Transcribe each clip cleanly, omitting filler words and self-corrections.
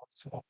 So,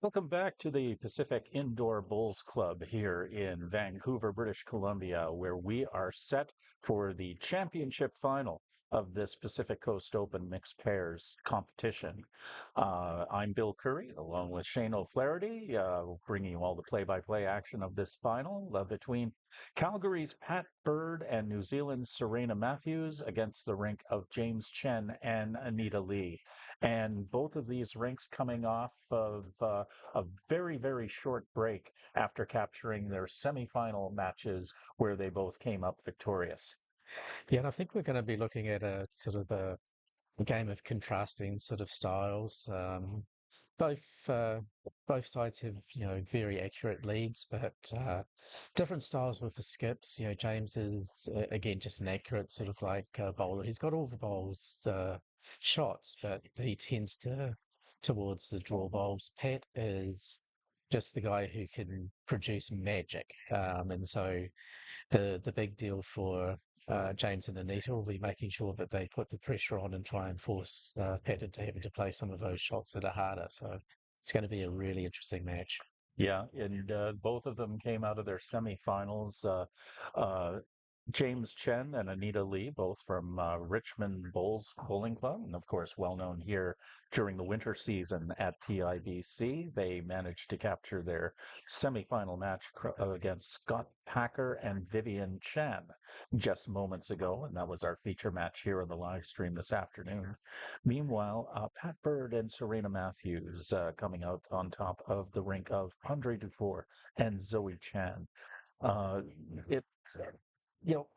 welcome back to the Pacific Indoor Bowls Club here in Vancouver, British Columbia, where we are set for the championship final of this Pacific Coast Open mixed pairs competition. I'm Bill Curry, along with Shane O'Flaherty, bringing you all the play-by-play action of this final between Calgary's Pat Bird and New Zealand's Serena Matthews against the rink of James Chen and Anita Lee. And both of these rinks coming off of a very, very short break after capturing their semifinal matches where they both came up victorious. Yeah, and I think we're going to be looking at a sort of a game of contrasting sort of styles. both uh, both sides have very accurate leads, but different styles with the skips. James is again just an accurate sort of like bowler. He's got all the bowls shots, but he tends to towards the draw bowls. Pat is just the guy who can produce magic, and so the big deal for James and Anita will be making sure that they put the pressure on and try and force Patton to having to play some of those shots that are harder. So it's going to be a really interesting match. Yeah, and both of them came out of their semifinals. Uh, James Chen and Anita Lee, both from Richmond Bulls Bowling Club, and of course, well known here during the winter season at PIBC. They managed to capture their semifinal match against Scott Packer and Vivian Chan just moments ago, and that was our feature match here on the live stream this afternoon. Meanwhile, Pat Bird and Serena Matthews coming out on top of the rink of Andre Dufour and Zoe Chan. Uh, it's, you know,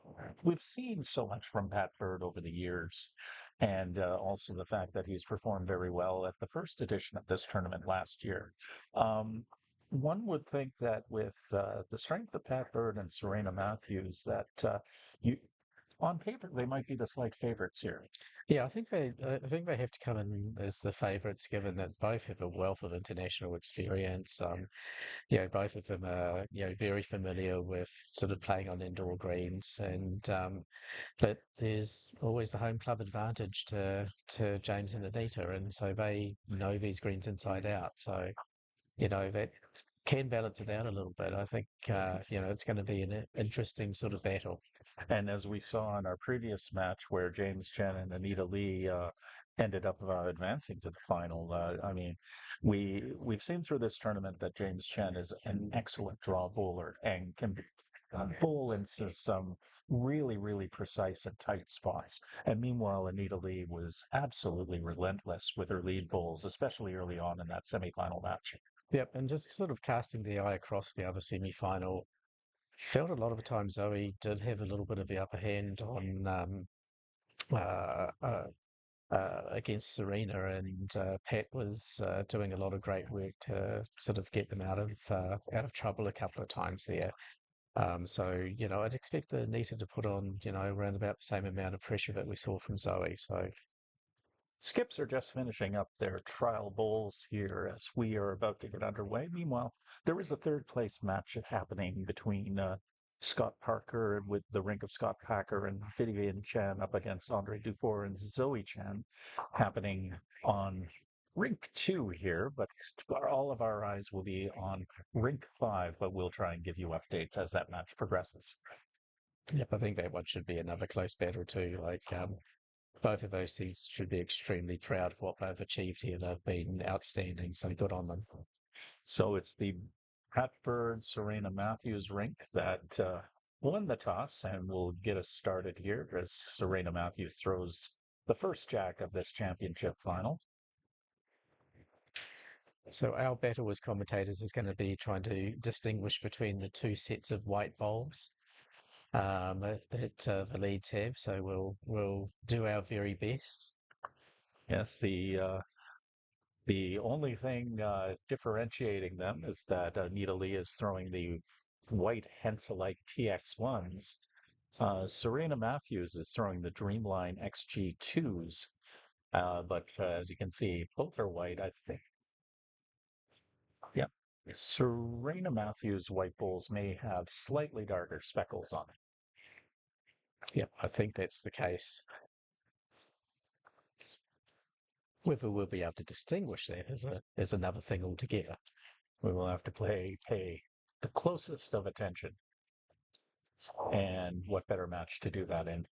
we've seen so much from Pat Bird over the years, and also the fact that he's performed very well at the first edition of this tournament last year. Um, one would think that with the strength of Pat Bird and Serena Matthews, that you, on paper, they might be the slight favorites here. Yeah, I think they have to come in as the favourites, given that both have a wealth of international experience. Both of them are very familiar with sort of playing on indoor greens, and but there's always the home club advantage to James and Anita, and so they know these greens inside out. So that can balance it out a little bit. I think it's going to be an interesting sort of battle. And as we saw in our previous match where James Chen and Anita Lee ended up advancing to the final, I mean, we've seen through this tournament that James Chen is an excellent draw bowler and can bowl into some really, really precise and tight spots. And meanwhile, Anita Lee was absolutely relentless with her lead bowls, especially early on in that semifinal match. Yep, and just sort of casting the eye across the other semi-final, felt a lot of the time Zoe did have a little bit of the upper hand on uh, uh, against Serena, and Pat was doing a lot of great work to sort of get them out of trouble a couple of times there. So I'd expect the Nita to put on around about the same amount of pressure that we saw from Zoe. So Skips are just finishing up their trial bowls here as we are about to get underway. Meanwhile, there is a third place match happening between Scott Parker with the rink of Scott Packer and Vivian Chan up against Andre Dufour and Zoe Chan happening on rink 2 here, but all of our eyes will be on rink 5, but we'll try and give you updates as that match progresses. yep, I think that one should be another close battle too. Like both of those teams should be extremely proud of what they've achieved here. They've been outstanding, so good on them. So it's the Hatford Serena Matthews rink that won the toss and will get us started here as Serena Matthews throws the first jack of this championship final. So our battle as commentators is going to be trying to distinguish between the two sets of white bulbs that the leads have. So we'll do our very best. Yes, the only thing differentiating them is that Nita Lee is throwing the white Henselite TX1s. Serena Matthews is throwing the Dreamline XG2s. But as you can see, both are white. I think, yeah. Serena Matthews' white bulls may have slightly darker speckles on it. Yeah, I think that's the case. Whether we'll be able to distinguish that is another thing altogether. We will have to pay the closest of attention. And what better match to do that in?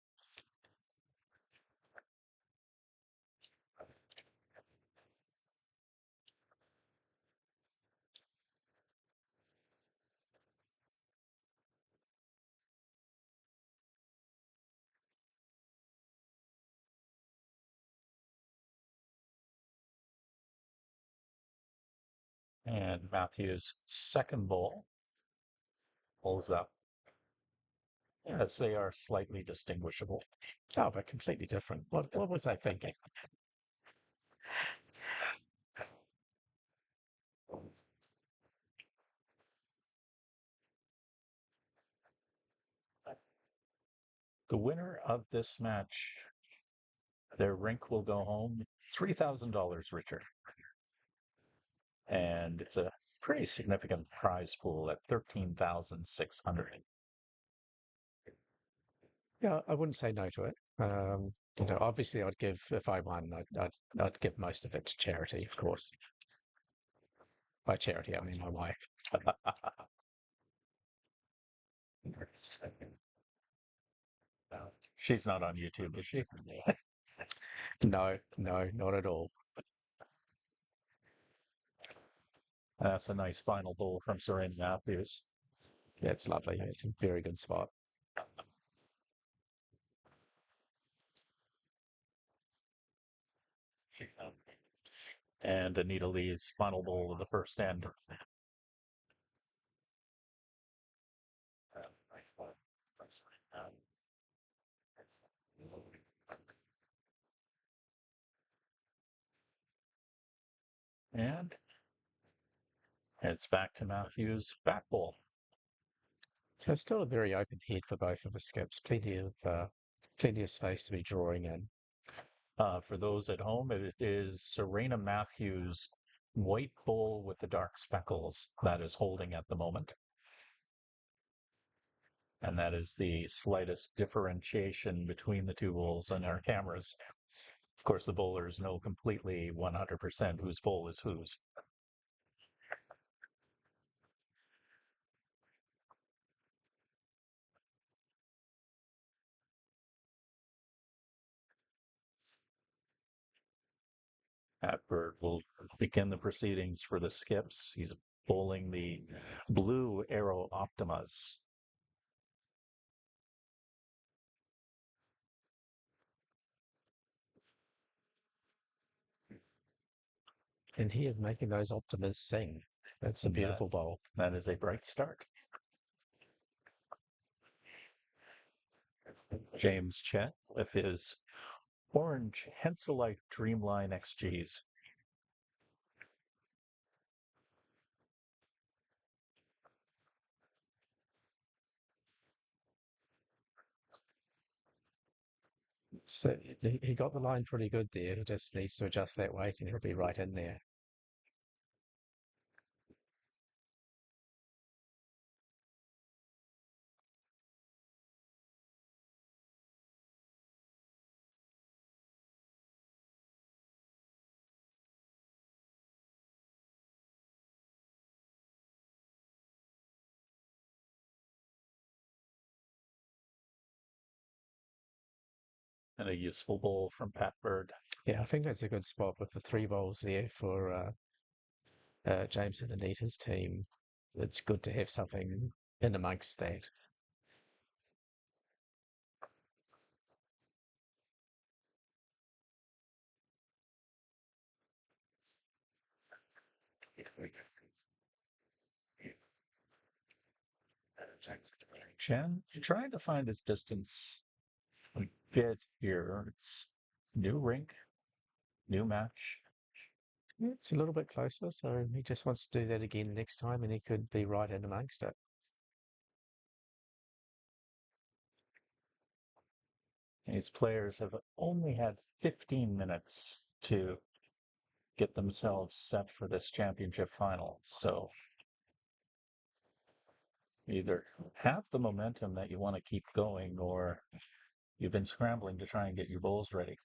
And Matthews' second bull pulls up. Yes, they are slightly distinguishable. Oh, they're completely different. What was I thinking? The winner of this match, their rink will go home $3,000 richer. And it's a pretty significant prize pool at 13,600. Yeah, I wouldn't say no to it. Obviously, I'd give if I won, I'd give most of it to charity, of course. By charity, I mean my wife. She's not on YouTube, is she? No, no, not at all. That's a nice final bowl from Serena Matthews. Yeah, it's lovely. It's a very good spot. And Anita Lee's final bowl of the first end. And it's back to Matthews' back bowl. So it's still a very open head for both of the skips. Plenty of space to be drawing in. For those at home, it is Serena Matthews' white bowl with the dark speckles that is holding at the moment. And that is the slightest differentiation between the two bowls on our cameras. Of course, the bowlers know completely 100% whose bowl is whose. Atbird will begin the proceedings for the skips. He's bowling the blue Aero Optimas. And he is making those Optimas sing. That's a beautiful bowl. That is a bright start. James Chet with his orange Henselite Dreamline XGs. So he got the line pretty good there. He just needs to adjust that weight and he'll be right in there. And a useful bowl from Pat Bird. Yeah, I think that's a good spot with the three bowls there for James and Anita's team. It's good to have something in amongst that. Chen trying to find his distance a bit here. It's new rink, new match. Yeah, it's a little bit closer, so he just wants to do that again next time and he could be right in amongst it. These players have only had 15 minutes to get themselves set for this championship final. So either have the momentum that you want to keep going or you've been scrambling to try and get your bowls ready.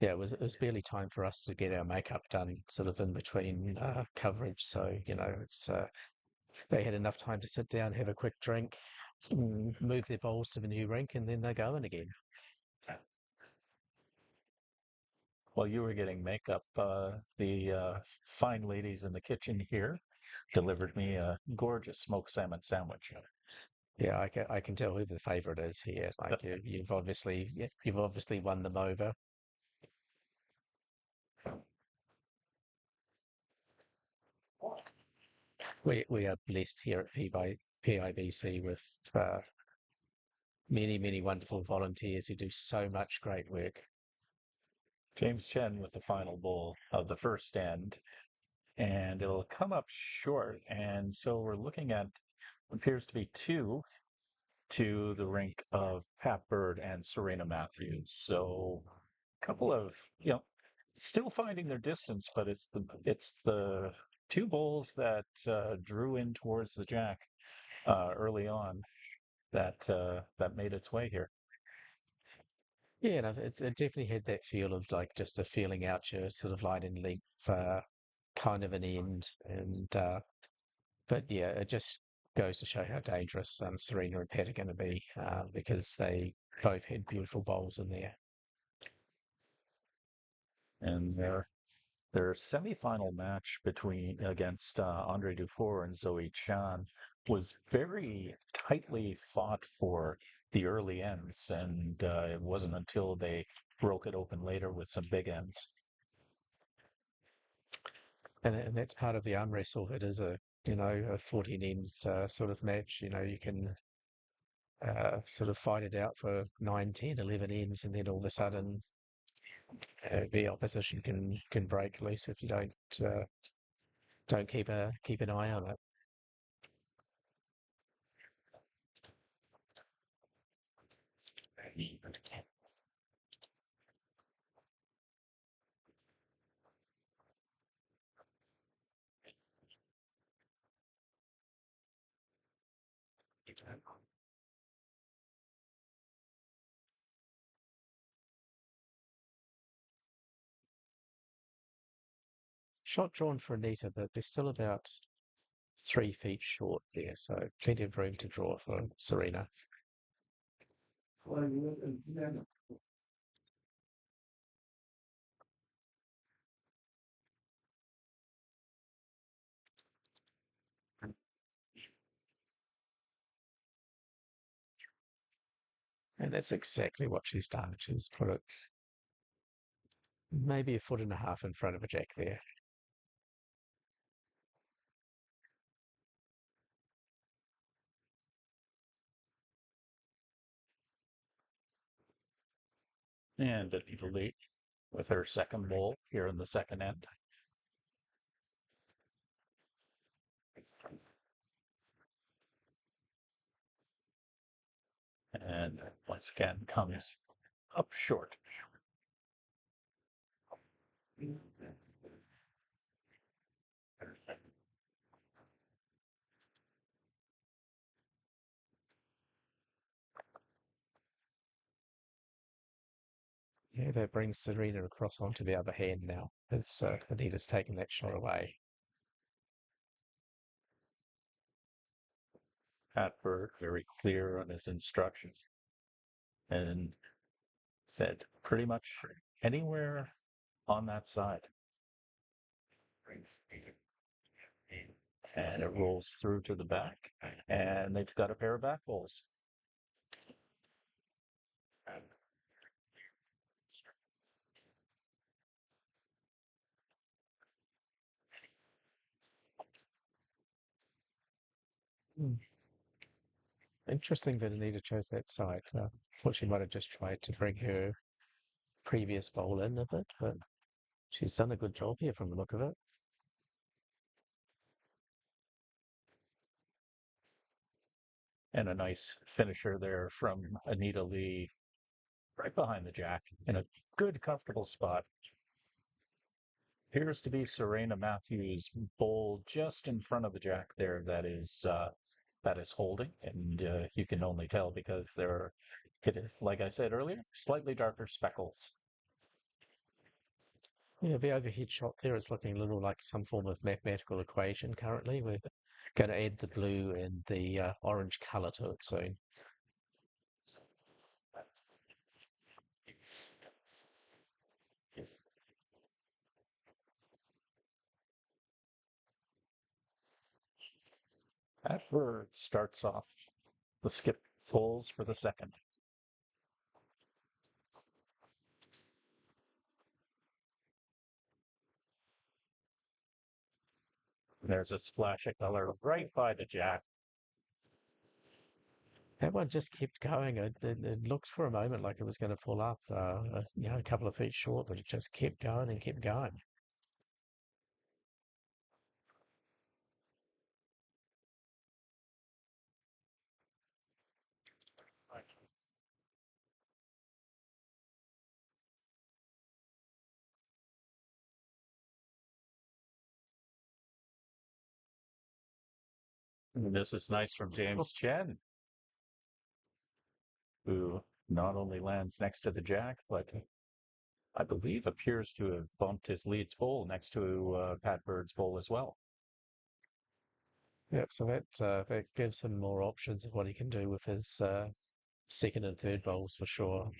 Yeah, it was barely time for us to get our makeup done, sort of in between coverage. So it's they had enough time to sit down, have a quick drink, move their bowls to the new rink, and then they're going again. While you were getting makeup, the fine ladies in the kitchen here delivered me a gorgeous smoked salmon sandwich. Yeah, I can tell who the favorite is here. Like you've obviously won them over. We are blessed here at PIBC with many wonderful volunteers who do so much great work. James Chen with the final bowl of the first end, and it'll come up short. And so we're looking at what appears to be two to the rink of Pat Bird and Serena Matthews. So a couple of, still finding their distance, but it's the two bowls that drew in towards the jack early on that made its way here. Yeah, no, it definitely had that feel of like just a feeling out your sort of line in length, kind of an end, and but yeah, it just goes to show how dangerous Serena and Pat are going to be because they both had beautiful bowls in there. And their semifinal match between against Andre Dufour and Zoe Chan was very tightly fought for the early ends, and it wasn't until they broke it open later with some big ends. And that's part of the arm wrestle. It is a 14 ends sort of match. You can sort of fight it out for 9, 10, 11 ends, and then all of a sudden the opposition can break loose if you don't keep an eye on it. Shot drawn for Anita, but they're still about 3 feet short there, so plenty of room to draw for Serena. And that's exactly what she's done. She's put it maybe a foot and a half in front of a jack there. And Anita Lee with her second bowl here in the second end. And once again comes up short. Yeah, that brings Serena across onto the other hand now. As Anita's taken that shot away. Hatberg very clear on his instructions and said pretty much anywhere on that side. And it rolls through to the back, and they've got a pair of back bowls. Hmm. Interesting that Anita chose that side. Thought she might have just tried to bring her previous bowl in a bit, but she's done a good job here from the look of it. And a nice finisher there from Anita Lee right behind the jack in a good, comfortable spot. Appears to be Serena Matthews' bowl just in front of the jack there that is holding, and you can only tell because there are, like I said earlier, slightly darker speckles. Yeah, the overhead shot there is looking a little like some form of mathematical equation currently. We're going to add the blue and the orange color to it soon. Atberg starts off the skip pulls for the second. There's a splash of color right by the jack. That one just kept going. It looked for a moment like it was going to pull up, a couple of feet short, but it just kept going and kept going. This is nice from James Chen, who not only lands next to the jack, but I believe appears to have bumped his lead's bowl next to Pat Bird's bowl as well. Yep, so that gives him more options of what he can do with his second and third bowls for sure.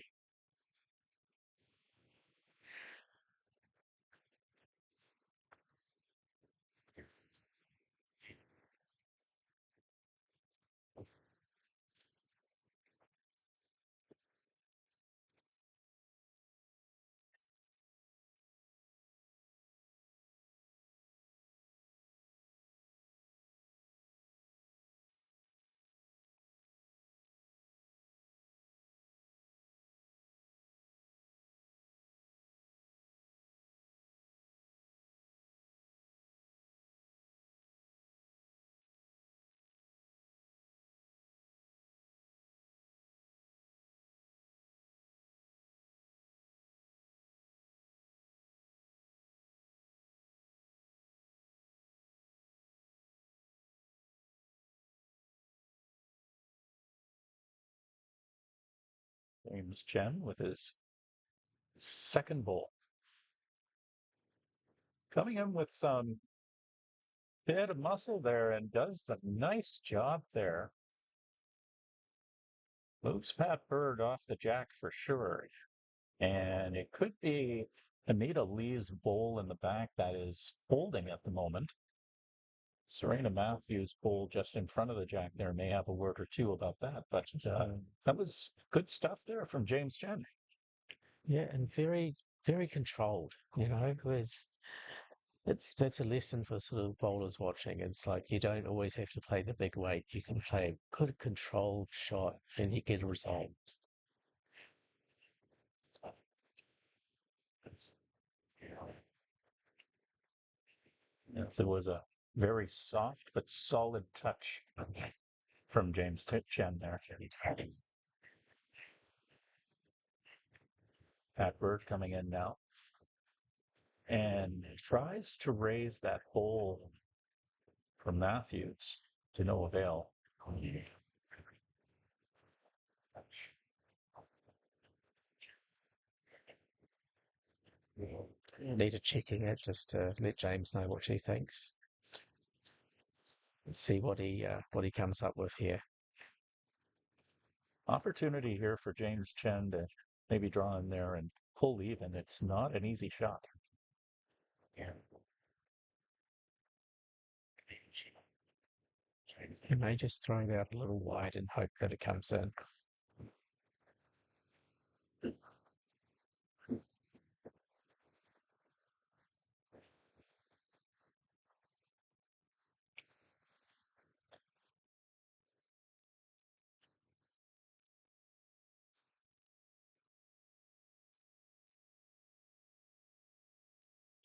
James Chen with his second bowl. Coming in with some bit of muscle there and does a nice job there. Moves Pat Bird off the jack for sure. And it could be Anita Lee's bowl in the back that is holding at the moment. Serena Matthews' bowl just in front of the jack there may have a word or two about that. But that was good stuff there from James Chen. Yeah, and very, very controlled, because that's a lesson for sort of bowlers watching. It's like you don't always have to play the big weight. You can play a good controlled shot and you get a result. Yes, it was a very soft but solid touch from James Chen there. Pat Bird coming in now and tries to raise that hole from Matthews to no avail. Need checking it just to let James know what she thinks. See what he comes up with here. Opportunity here for James Chen to maybe draw in there and pull even. It's not an easy shot. He may just throw it out a little wide and hope that it comes in.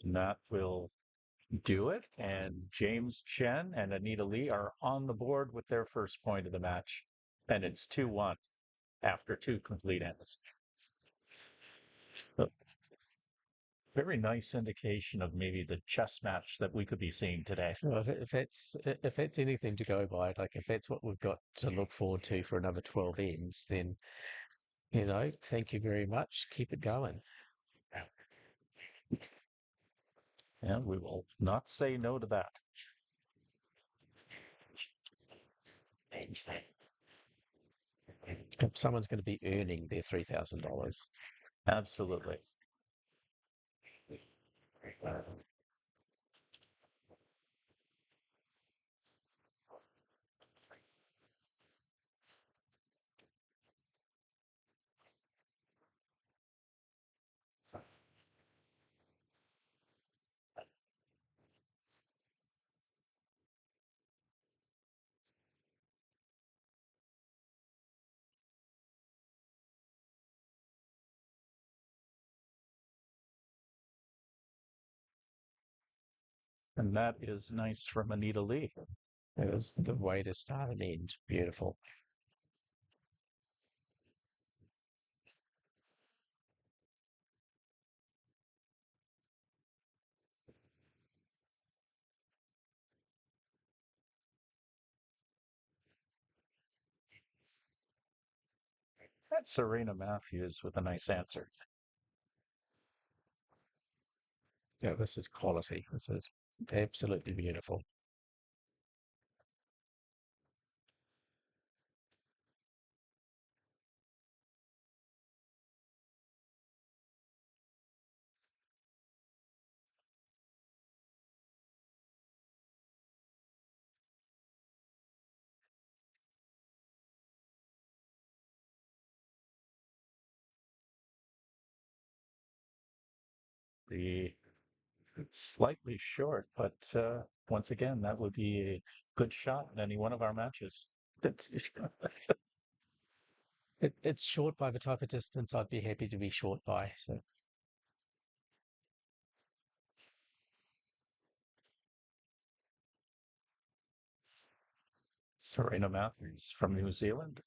And that will do it. And James Chen and Anita Lee are on the board with their first point of the match. And it's 2-1 after two complete ends. A very nice indication of maybe the chess match that we could be seeing today. Well, if that's anything to go by, like if that's what we've got to look forward to for another 12 ends, then thank you very much. Keep it going. And we will not say no to that. Someone's going to be earning their $3,000. Absolutely. And that is nice from Anita Lee. It was the way to start and end. Beautiful. That's Serena Matthews with a nice answer. Yeah, this is quality. This is absolutely beautiful. The slightly short, but once again, that would be a good shot in any one of our matches. It's it's short by the type of distance I'd be happy to be short by. So Serena Matthews from New Zealand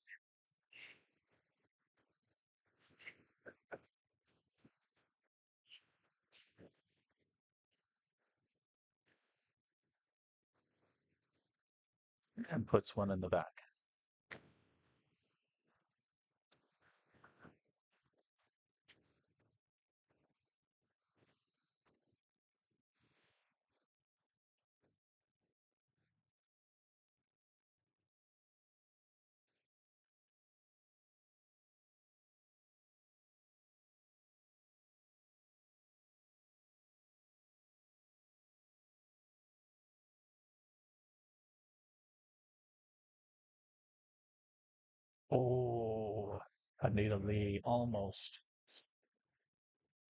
and puts one in the back. Oh, Anita Lee almost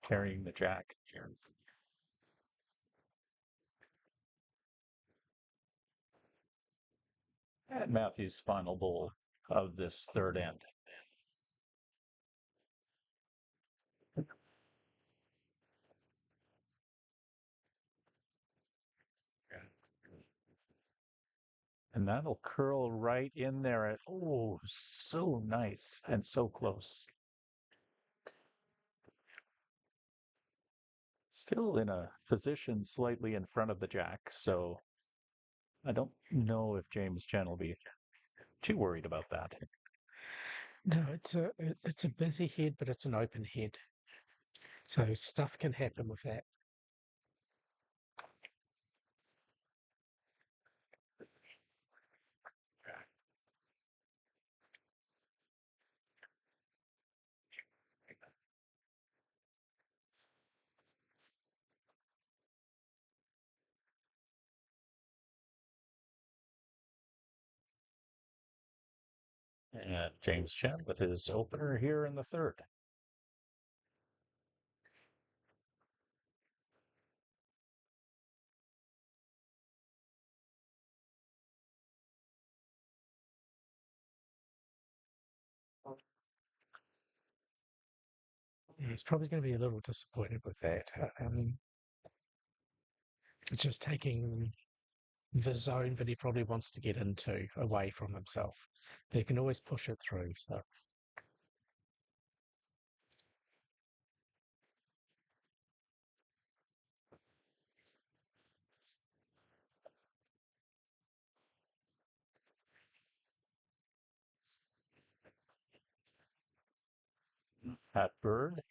carrying the jack here. And Matthews' final bowl of this third end. And that'll curl right in there. Oh, so nice and so close. Still in a position slightly in front of the jack, so I don't know if James Chen will be too worried about that. no, it's a busy head, but it's an open head. So stuff can happen with that. And James Chen with his opener here in the third. He's probably going to be a little disappointed with that. It's just taking the zone that he probably wants to get into away from himself. He can always push it through. So Pat Bird,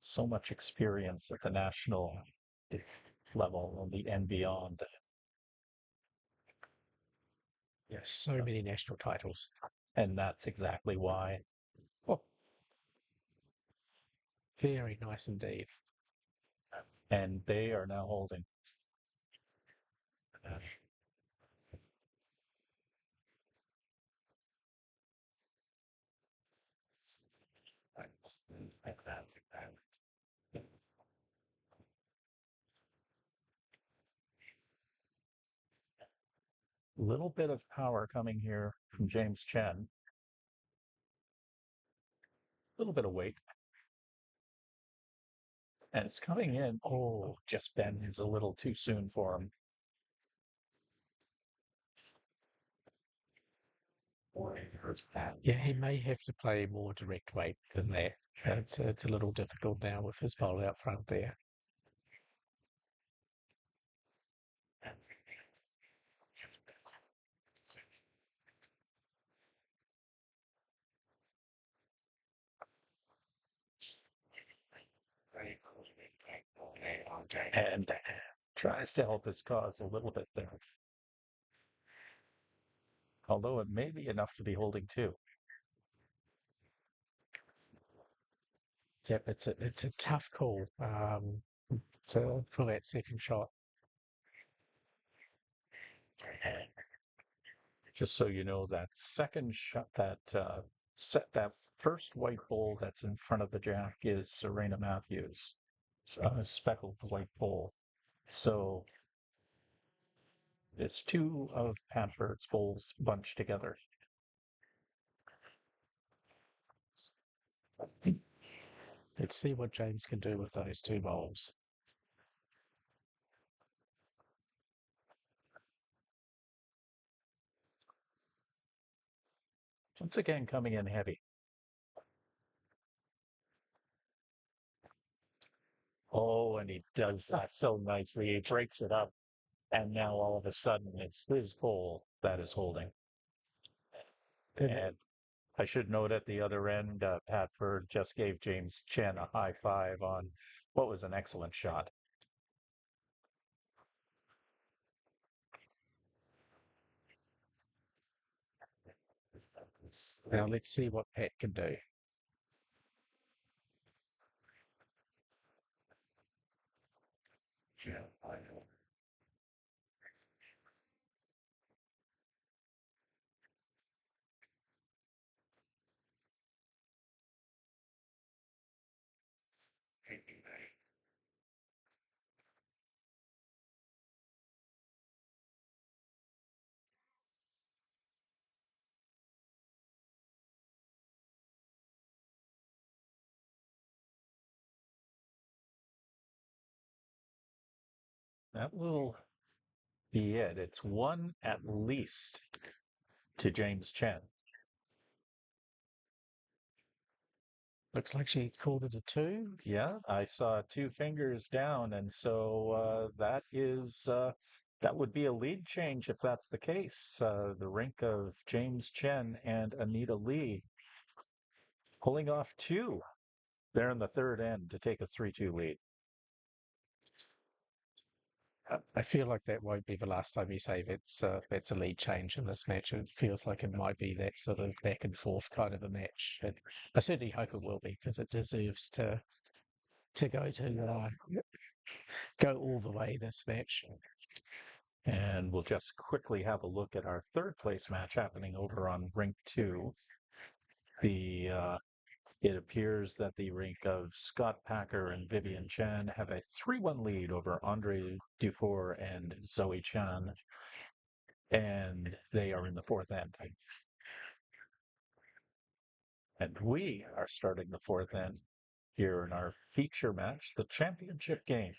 so much experience at the national level and beyond. yes, so many national titles. And that's exactly why. Oh, very nice indeed. And they are now holding. That's exactly. Little bit of power coming here from James Chen. A little bit of weight. And it's coming in. Oh, just bends a little too soon for him. Yeah, he may have to play more direct weight than that. It's a little difficult now with his bowl out front there. and tries to help his cause a little bit there, although it may be enough to be holding two. Yep, it's a tough call for that second shot. Just so you know, that second shot, that first white ball that's in front of the jack is Serena Matthews' speckled white ball. So it's two of Pat Bird's bowls bunched together. Let's see what James can do with those two bowls. Once again, coming in heavy. Oh, and he does that so nicely. He breaks it up. And now all of a sudden it's his bowl that is holding. And I should note at the other end, Pat Bird just gave James Chen a high five on what was an excellent shot. Now let's see what Pat can do. That will be it. It's one at least to James Chen. Looks like she called it a two. Yeah, I saw two fingers down, and so that would be a lead change if that's the case. The rink of James Chen and Anita Lee pulling off two there in the third end to take a 3-2 lead. I feel like that won't be the last time you say that's a lead change in this match. It feels like it might be that sort of back and forth kind of a match. And I certainly hope it will be because it deserves to go all the way this match. And we'll just quickly have a look at our third place match happening over on rink two. It appears that the rink of Scott Packer and Vivian Chan have a 3-1 lead over Andre Dufour and Zoe Chan, and they are in the fourth end. And we are starting the fourth end here in our feature match, the championship game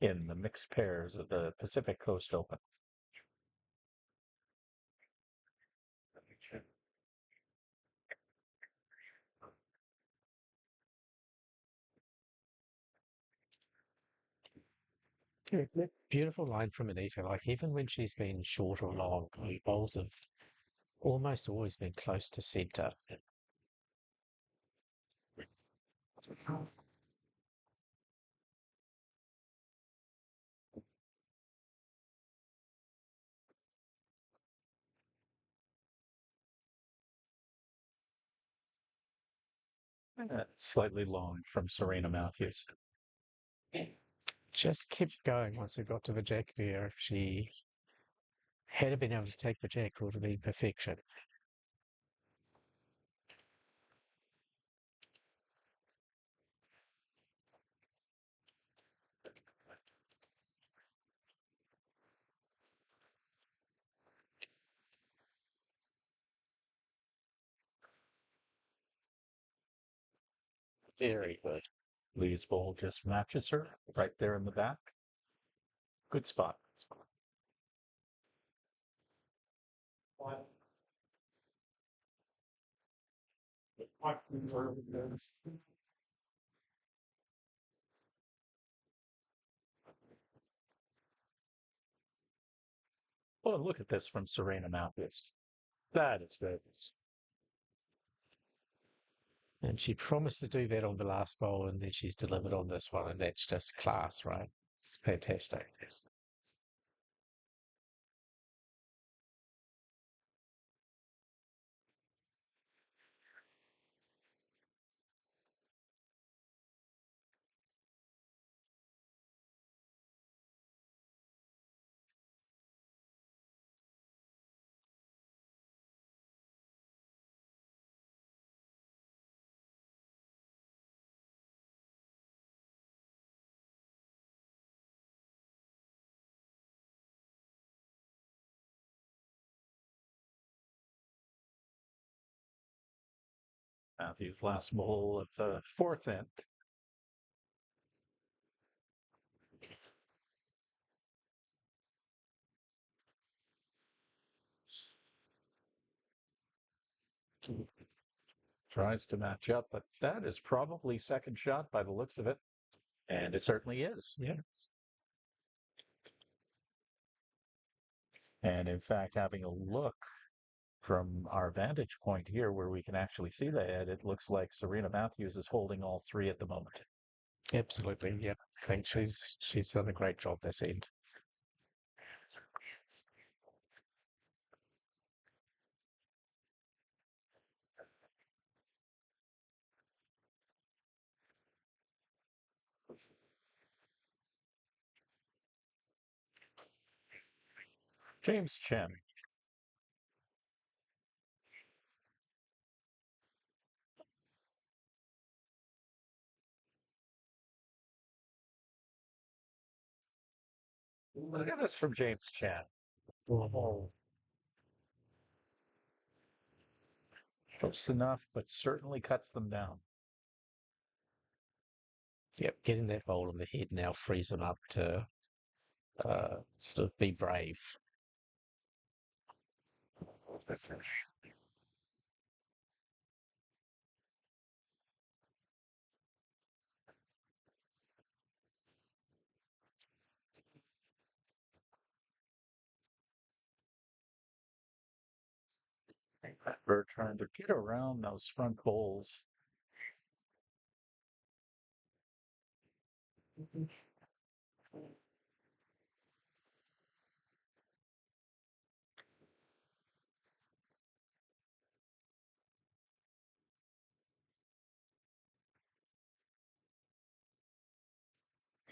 in the mixed pairs of the Pacific Coast Open. Beautiful line from Anita. Like even when she's been short or long, her bowls have almost always been close to centre. Slightly long from Serena Matthews. Just kept going once it got to the jack there. She had been able to take the jack, it would have been perfection. Very good. Lee's bowl just matches her right there in the back. Good spot. Oh, look at this from Serena Matthews. That is good. And she promised to do that on the last bowl, and then she's delivered on this one, and that's just class, right? It's fantastic. Matthew's last bowl of the fourth end. Tries to match up, but that is probably second shot by the looks of it. And it certainly is. Yeah. And in fact, having a look from our vantage point here where we can actually see the head, it looks like Serena Matthews is holding all three at the moment. Absolutely. Yeah. I think she's done a great job this end. James Chen. Look at this from James Chen. Oh, close enough, but certainly cuts them down. Yep. Getting that bowl on the head now frees him up to sort of be brave. We're trying to get around those front bowls.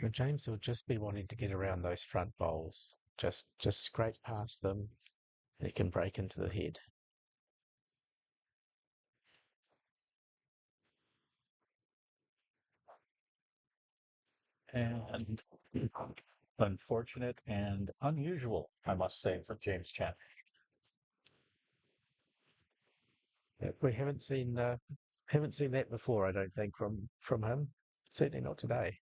So James will just be wanting to get around those front bowls. Just scrape past them and he can break into the head. And unfortunate and unusual, I must say, for James Chen. We haven't seen that before, I don't think, from him. Certainly not today.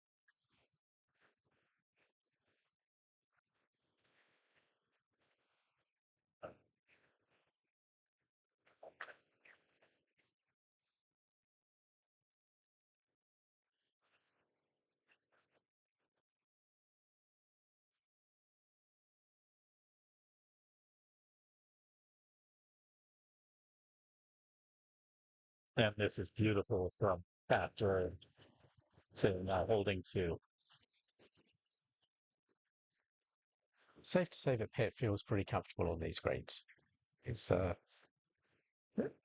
And this is beautiful from after to now holding two. Safe to say that Pat feels pretty comfortable on these greens. He's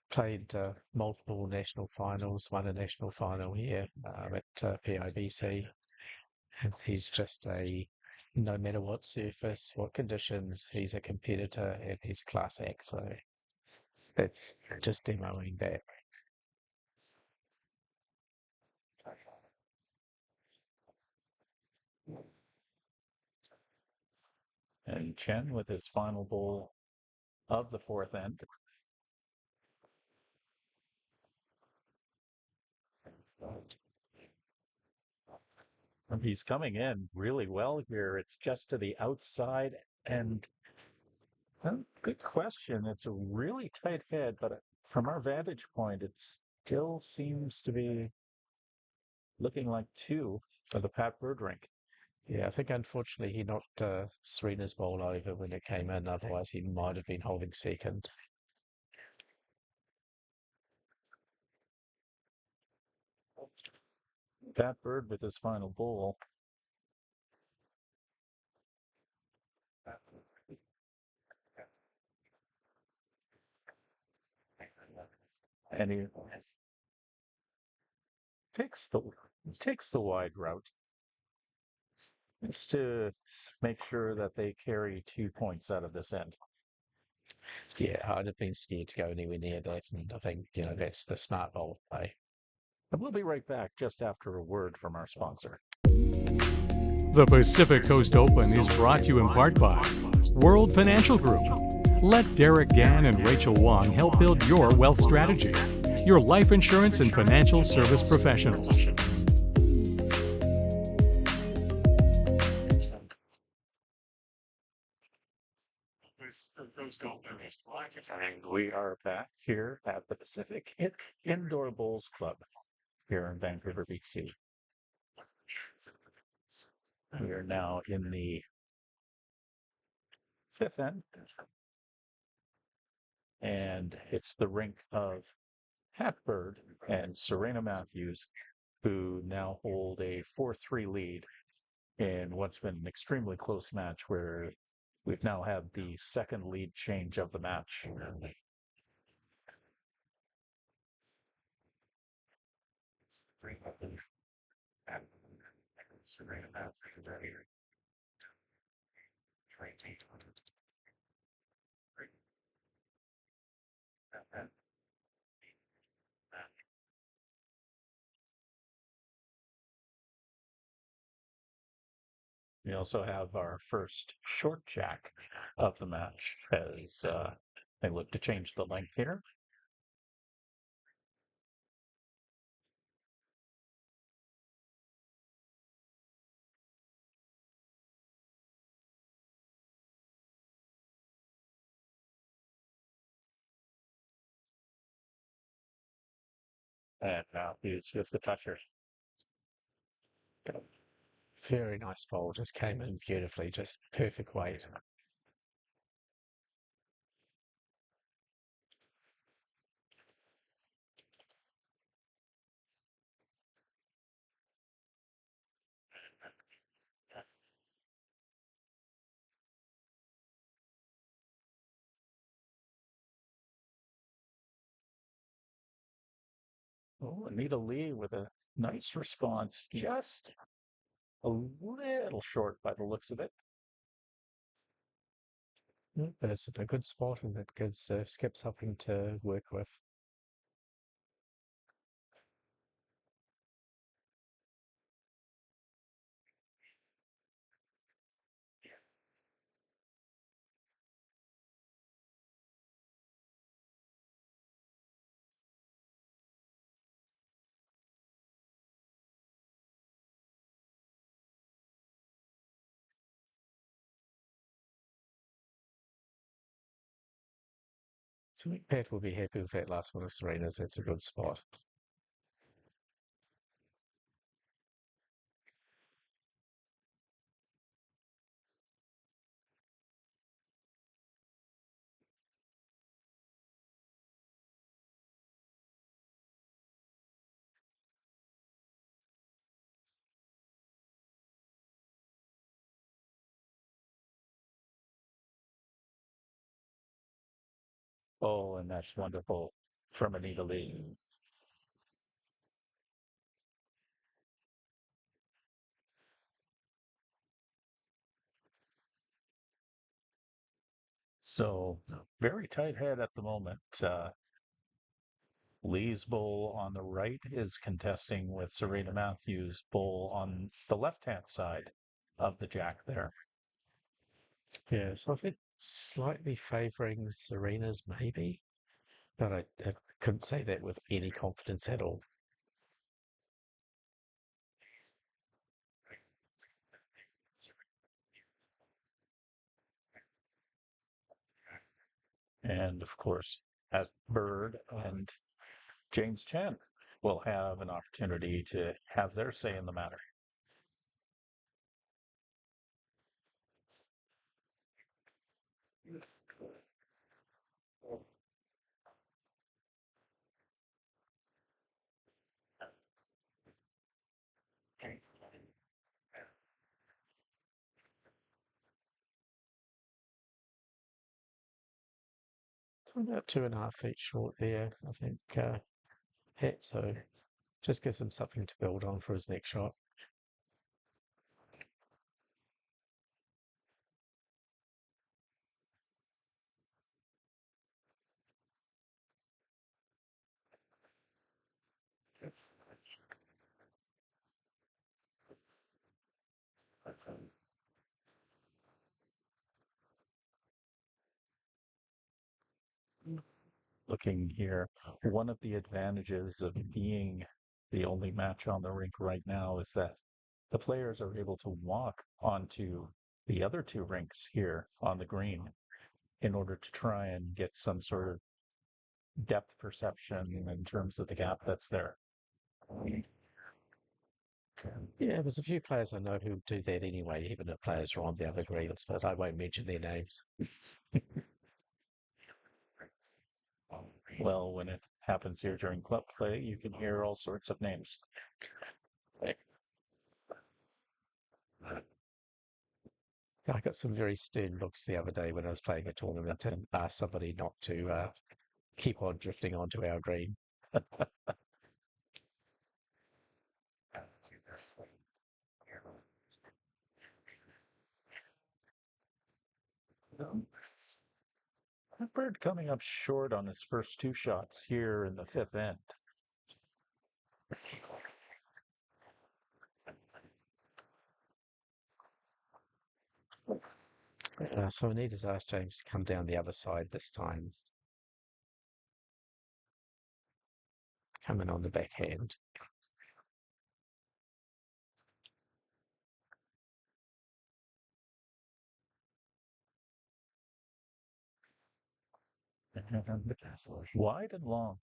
played multiple national finals, won a national final here at PIBC. And he's just no matter what surface, what conditions, he's a competitor and he's a class act. So that's just demoing that. And Chen with his final bowl of the fourth end. He's coming in really well here. It's just to the outside. And good question. It's a really tight head, but from our vantage point, it still seems to be looking like two for the Pat Bird rink. Yeah, I think unfortunately he knocked Serena's ball over when it came in. Otherwise, he might have been holding second. Pat Bird with his final bowl. and he takes the takes the wide route. It's to make sure that they carry 2 points out of this end. Yeah, I'd have been scared to go anywhere near that, and I think, that's the smart bowl play. And we'll be right back just after a word from our sponsor. The Pacific Coast Open is brought to you in part by World Financial Group. Let Derek Gann and Rachel Wong help build your wealth strategy. Your life insurance and financial service professionals. And we are back here at the Pacific Indoor Bowls Club here in Vancouver, BC. We are now in the fifth end, and it's the rink of Hatbird and Serena Matthews, who now hold a 4-3 lead in what's been an extremely close match where we've now had the second lead change of the match. We also have our first short jack of the match as they look to change the length here. And now he's with the toucher. Very nice bowl, just came in beautifully, just perfect weight. Oh, Anita Lee with a nice response, just a little short by the looks of it. But it's a good spot, and it gives Skip something to work with. So I think Pat will be happy with that last one of Serena's. That's a good spot. Oh, and that's wonderful from Anita Lee. So very tight head at the moment. Lee's bowl on the right is contesting with Serena Matthews' bowl on the left-hand side of the jack there. Yeah, so I think slightly favouring Serena's maybe, but I couldn't say that with any confidence at all. And of course, as Bird and James Chen will have an opportunity to have their say in the matter. So about 2.5 feet short there, I think, hit. So just gives him something to build on for his next shot. Looking here, one of the advantages of being the only match on the rink right now is that the players are able to walk onto the other two rinks here on the green in order to try and get some sort of depth perception in terms of the gap that's there. Yeah, there's a few players I know who do that anyway, even if players are on the other greens, but I won't mention their names. Well, when it happens here during club play, you can hear all sorts of names. I got some very stern looks the other day when I was playing a tournament and asked somebody not to keep on drifting onto our green. That bird coming up short on his first two shots here in the fifth end. So Anita's asked James to come down the other side this time, coming on the backhand. Wide and long.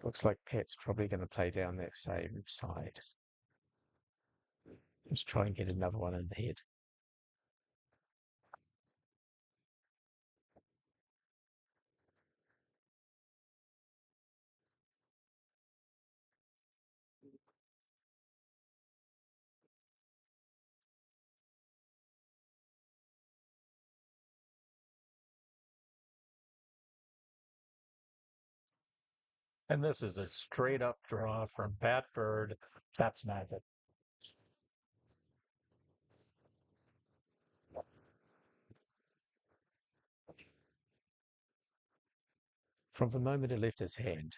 Looks like Pat's probably going to play down that same side. Just try and get another one in the head. And this is a straight up draw from Pat Bird. That's magic. From the moment he left his hand,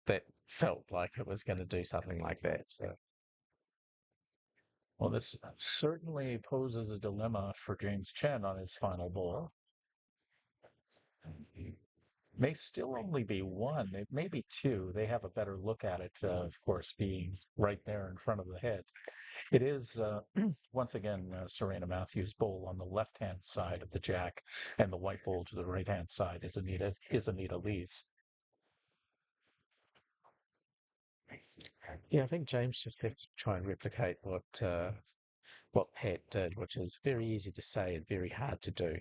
that felt like it was going to do something like that. So Well, this certainly poses a dilemma for James Chen on his final bowl. May still only be one, it may be two. They have a better look at it, of course, being right there in front of the head. It is, once again, Serena Matthews' bowl on the left-hand side of the jack, and the white bowl to the right-hand side is Anita Lee's. yeah, I think James just has to try and replicate what Pat did, which is very easy to say and very hard to do.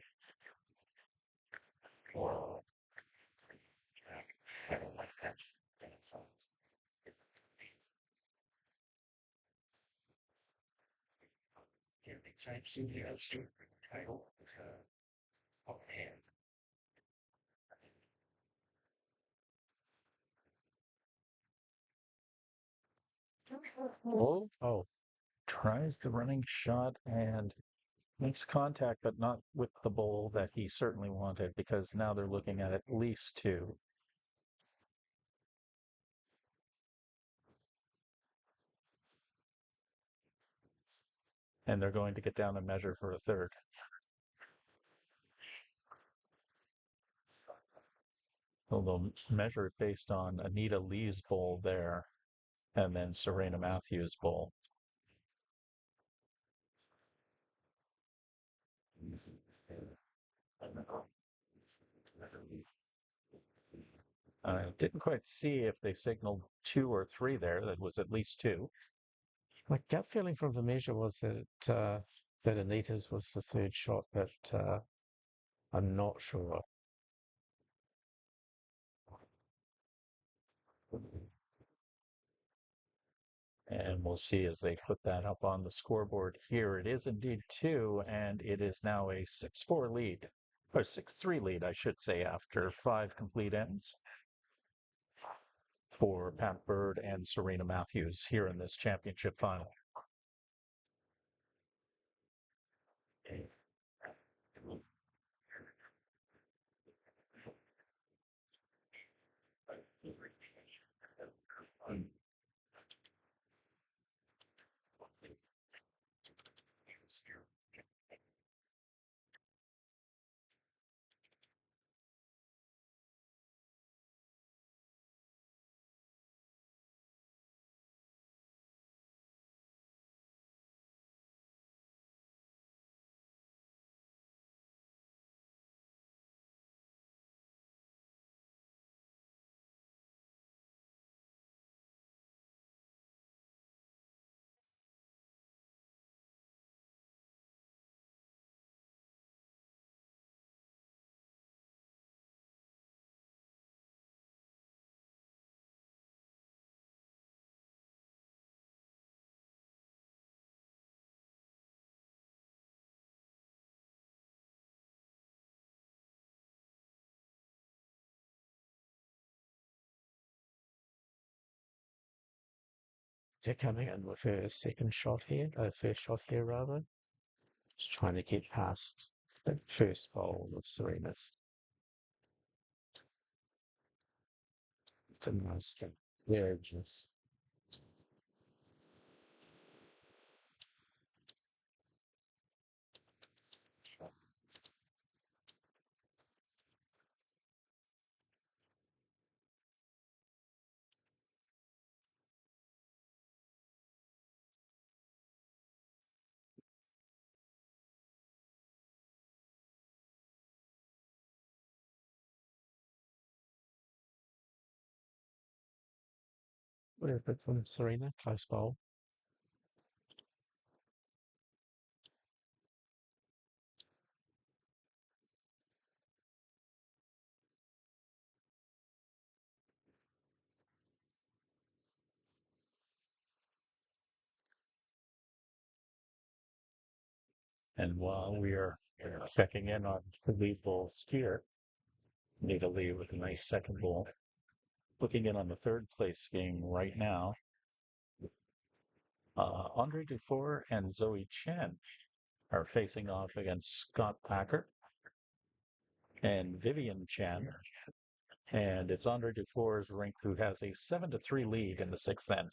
Oh, Oh, tries the running shot and makes contact, but not with the bowl that he certainly wanted, because now they're looking at least two. And they're going to get down and measure for a third. So they'll measure it based on Anita Lee's bowl there, and then Serena Matthews' bowl. I didn't quite see if they signaled two or three there. That was at least two. my gut feeling from the measure was that that Anita's was the third shot, but I'm not sure. And we'll see as they put that up on the scoreboard here. It is indeed two, and it is now a 6-4 lead, or 6-3 lead, I should say, after five complete ends for Pat Bird and Serena Matthews here in this championship final. They're coming in with her second shot here, first shot here rather. Just trying to get past the first bowl of Serena's. It's a nice thing. Very just. What a bit from Serena, close bowl. And while we are checking in on the lead ball skier, Nita Lee with a nice second ball. Looking in on the third place game right now, Andre Dufour and Zoe Chen are facing off against Scott Packer and Vivian Chen. And it's Andre Dufour's rink who has a 7-3 lead in the sixth end.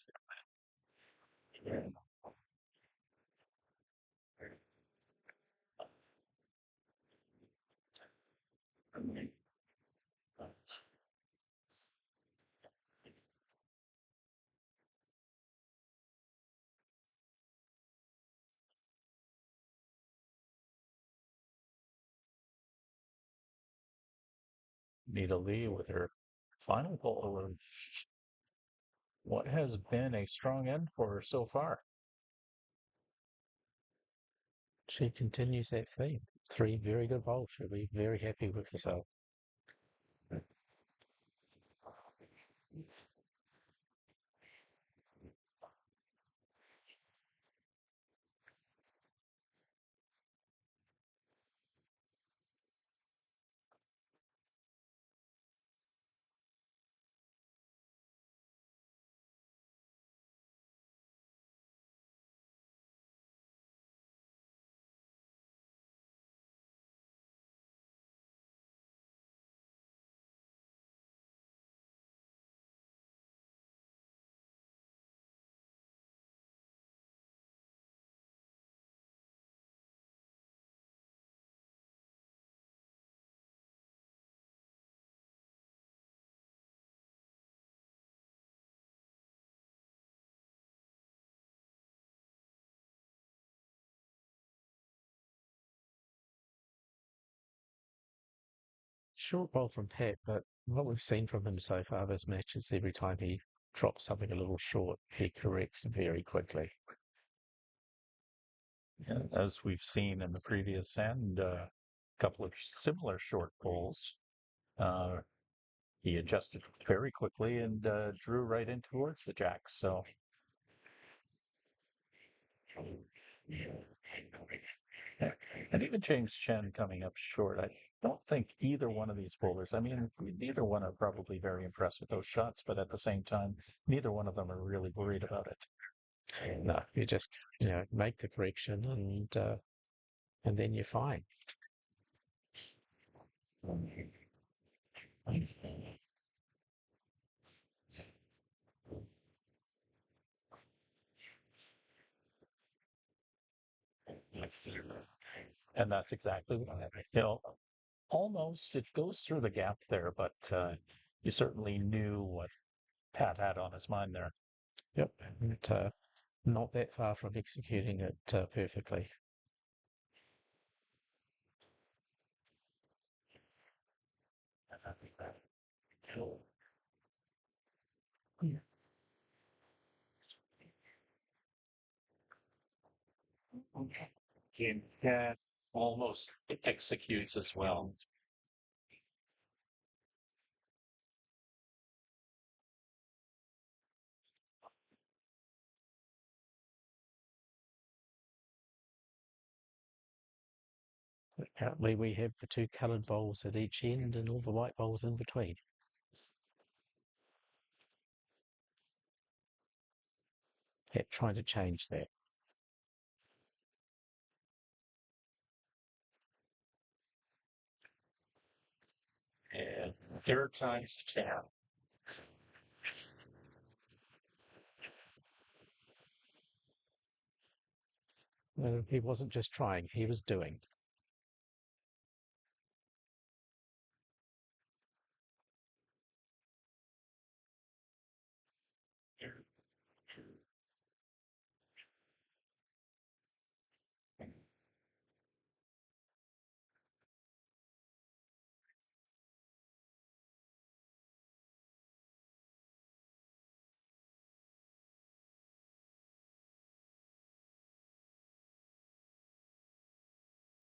Nita Lee with her final ball of what has been a strong end for her so far. She continues that theme. Three very good bowls. She'll be very happy with herself. Short bowl from Pat, but what we've seen from him so far this match is every time he drops something a little short, he corrects very quickly. As we've seen in the previous end, couple of similar short bowls. Uh, he adjusted very quickly and drew right in towards the jack. So and even James Chen coming up short. I don't think either one of these bowlers, I mean, neither one are probably very impressed with those shots, but at the same time, neither one of them are really worried about it. No, you just make the correction and then you're fine. And that's exactly what almost it goes through the gap there, but you certainly knew what Pat had on his mind there. Yep, and not that far from executing it perfectly. Game Cat almost executes as well. Apparently, we have the two coloured bowls at each end and all the white bowls in between. Yep, trying to change that. And third time's the charm. He wasn't just trying; he was doing.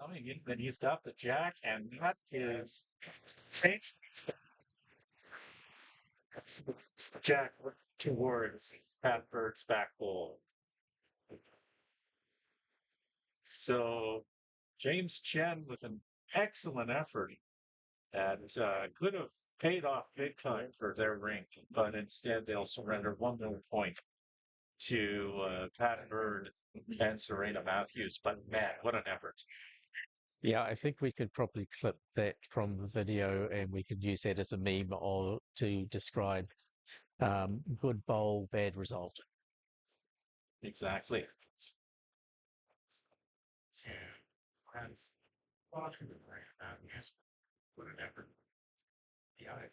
Coming in, and he's got the jack, and that is changed jack towards Pat Bird's back bowl. So James Chen with an excellent effort that could have paid off big time for their rank, but instead they'll surrender one more point to Pat Bird and Serena Matthews. But man, what an effort! Yeah, I think we could probably clip that from the video and we could use that as a meme or to describe good bowl, bad result. Exactly. What an effort. Yeah, I think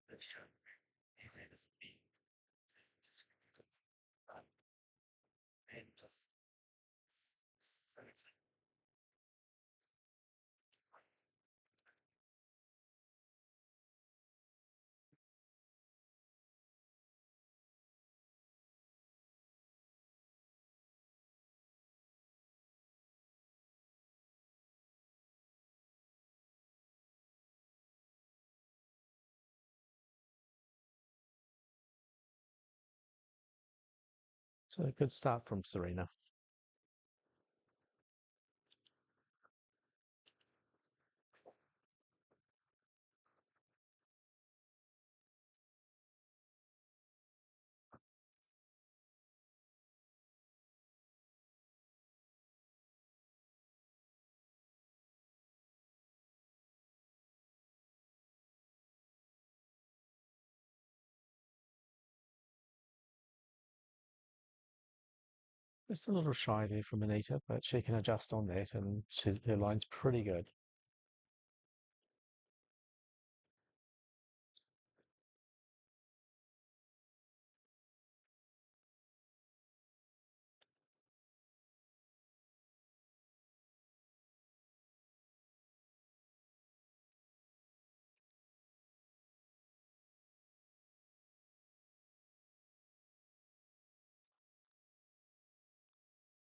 that's and just So a good start from Serena. Just a little shy there from Anita, but she can adjust on that and her line's pretty good.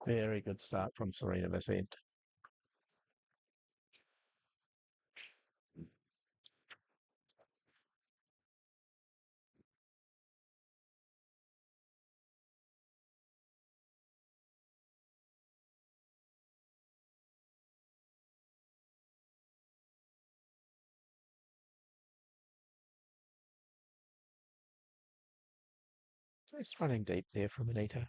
Very good start from Serena this end. Nice running deep there from Anita.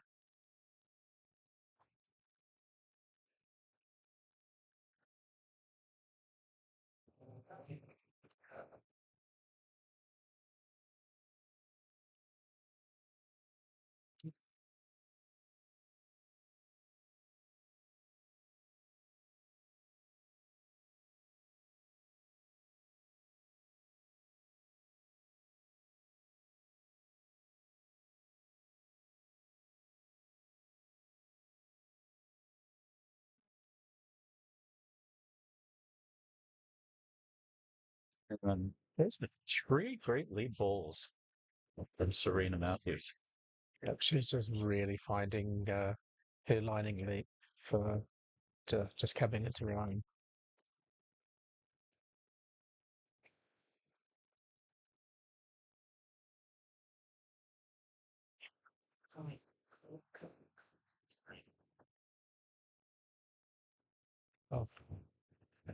And then there's been three great lead bowls from Serena Matthews. Yep, she's just really finding her lining leap for just coming into her own. Oh,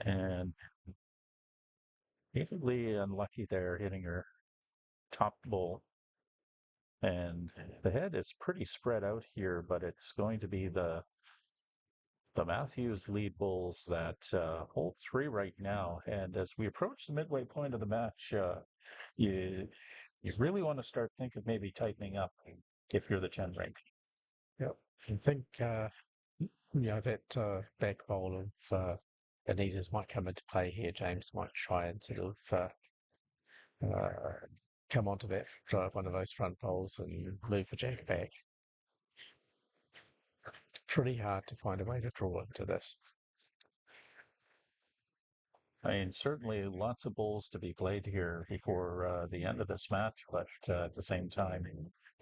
And basically unlucky there hitting her top bowl. And the head is pretty spread out here, but it's going to be the Matthews lead bowls that hold three right now. And as we approach the midway point of the match, you you really want to start thinking maybe tightening up if you're the 10 rank. yep. I think that back bowl of Anita's might come into play here. James might try and sort of uh, come onto that one of those front bowls and move the jack back. Pretty hard to find a way to draw into this. I mean, certainly lots of bowls to be played here before the end of this match, but at the same time,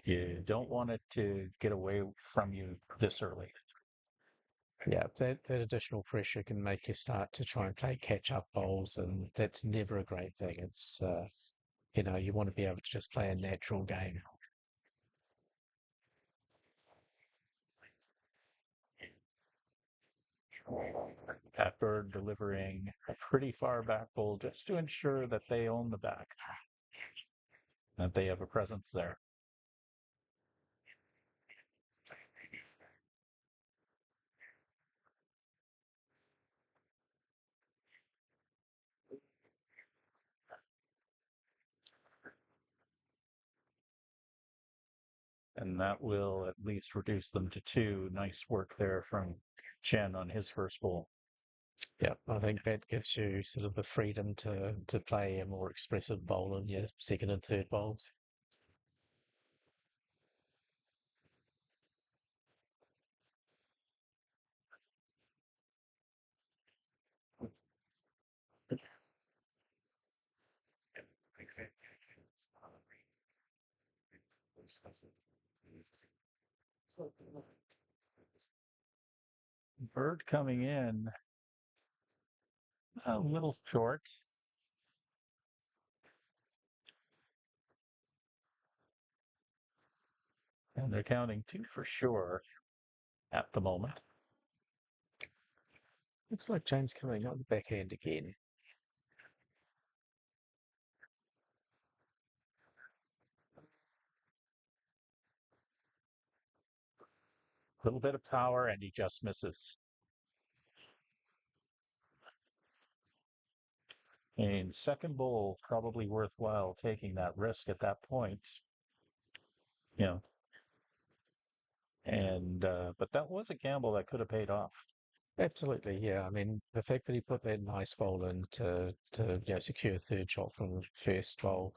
you don't want it to get away from you this early. Yeah, that additional pressure can make you start to try and play catch-up bowls, and that's never a great thing. It's you want to be able to just play a natural game. Catbird delivering a pretty far back bowl just to ensure that they own the back, that they have a presence there. And that will at least reduce them to two. Nice work there from Chen on his first bowl. Yeah, I think that gives you sort of the freedom to play a more expressive bowl in your second and third bowls. Bird coming in a little short. And they're counting two for sure at the moment. Looks like James coming out the backhand again. A little bit of power, and he just misses. And second bowl, probably worthwhile taking that risk at that point. You know, and but that was a gamble that could have paid off. Absolutely, yeah. I mean, the fact that he put that nice bowl in to secure a third shot from the first bowl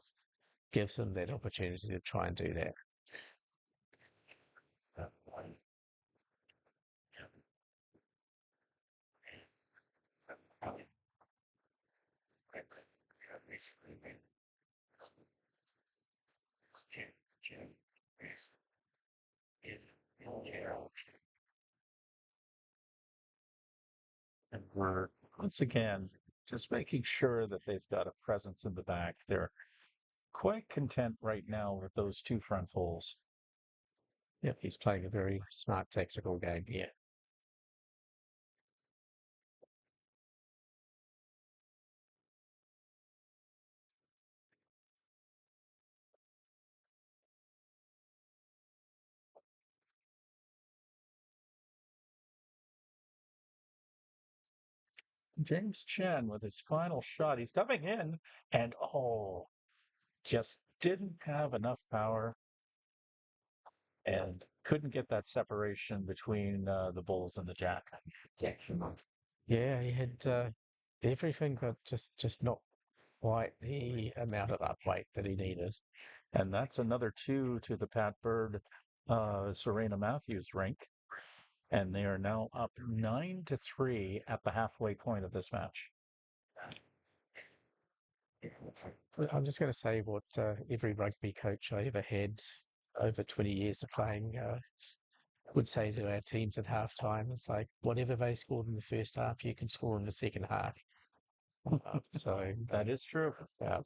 gives him that opportunity to try and do that. And we're once again just making sure that they've got a presence in the back. They're quite content right now with those two front holes. Yep, he's playing a very smart tactical game here. James Chen with his final shot. He's coming in and just didn't have enough power and couldn't get that separation between the bulls and the jack. Yeah, he had everything, but just not quite the amount of upweight that he needed. And that's another two to the Pat Bird, Serena Matthews rink. And they are now up 9-3 at the halfway point of this match. I'm just going to say what every rugby coach I ever had over 20 years of playing would say to our teams at halftime. It's like, whatever they scored in the first half, you can score in the second half. So that is true. Yeah.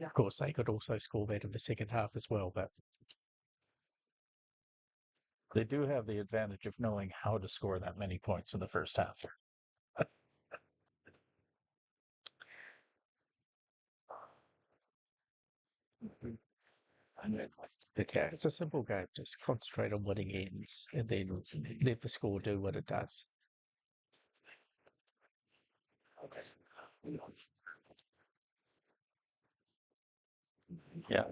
Of course, they could also score that in the second half as well, but They do have the advantage of knowing how to score that many points in the first half. yeah, it's a simple game. Just concentrate on winning ends and then let the score do what it does. Yeah,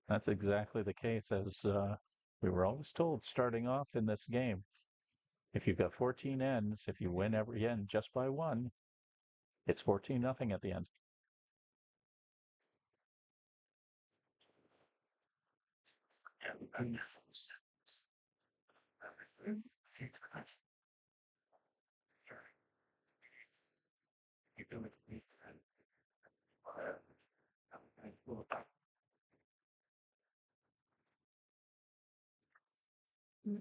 that's exactly the case as we were always told starting off in this game. If you've got 14 ends, if you win every end just by one, it's 14-0 at the end.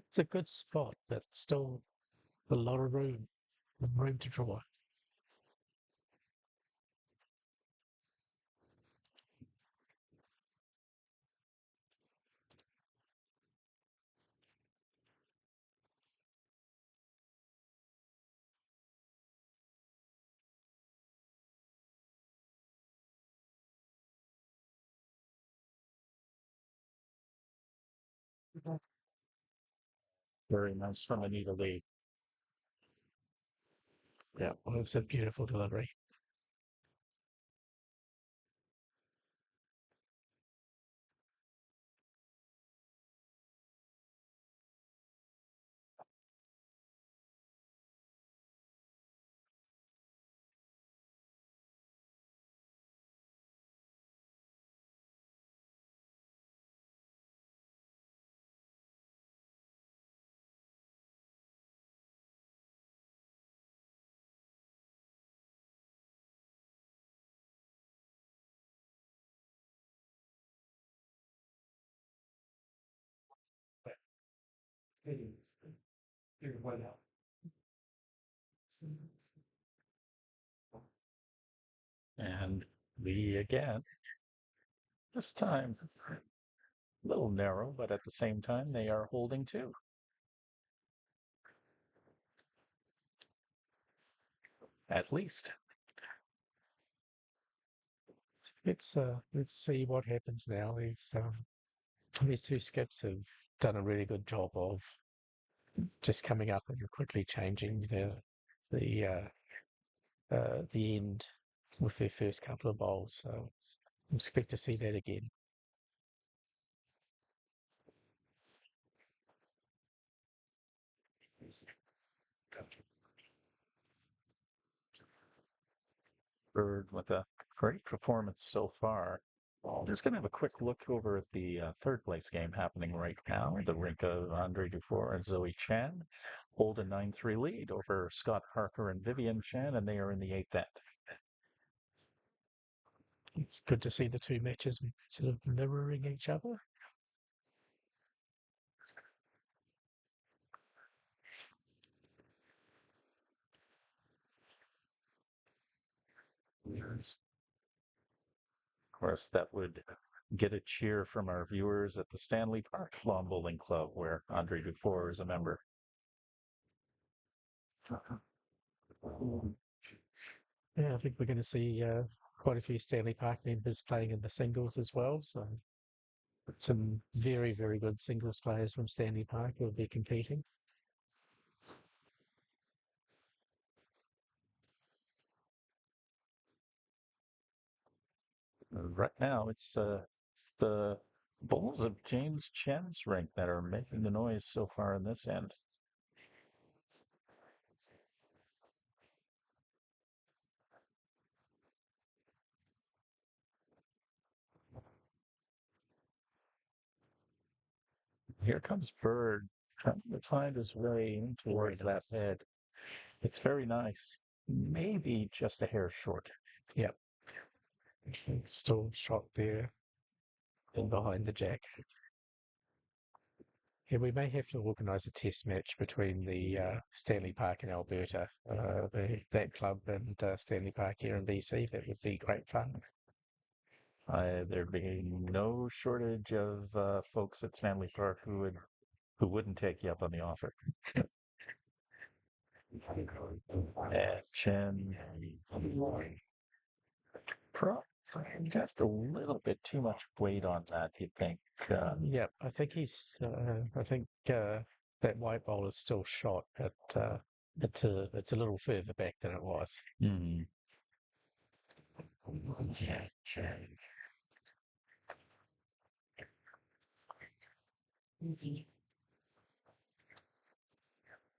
It's a good spot, but still a lot of room to draw. Very nice from Anita Lee. Yeah, well, it was a beautiful delivery. And Lee again. This time, a little narrow, but at the same time, they are holding two. At least. Let's see what happens now. These two skips have done a really good job of just coming up and quickly changing the the end with their first couple of bowls. So I expect to see that again. Bird with a great performance so far. Just going to have a quick look over at the third place game happening right now. The rink of Andre Dufour and Zoe Chan hold a 9-3 lead over Scott Parker and Vivian Chan, and they are in the eighth end. It's good to see the two matches sort of mirroring each other. Of course, that would get a cheer from our viewers at the Stanley Park Lawn Bowling Club, where Andre Dufour is a member. Yeah, I think we're going to see quite a few Stanley Park members playing in the singles as well. So some very, very good singles players from Stanley Park will be competing. Right now, it's the bowls of James Chen's rink that are making the noise so far in this end. Here comes Bird trying to find his way in towards that head. It's very nice. Maybe just a hair short. Yep. Still shot there and behind the jack. Yeah, we may have to organise a test match between the Stanley Park and Alberta, that club and Stanley Park here in BC. That would be great fun. There'd be no shortage of folks at Stanley Park who wouldn't take you up on the offer. And Chen, just a little bit too much weight on that, you think? Yep, I think he's. I think that white ball is still shot, but it's a little further back than it was. Mm.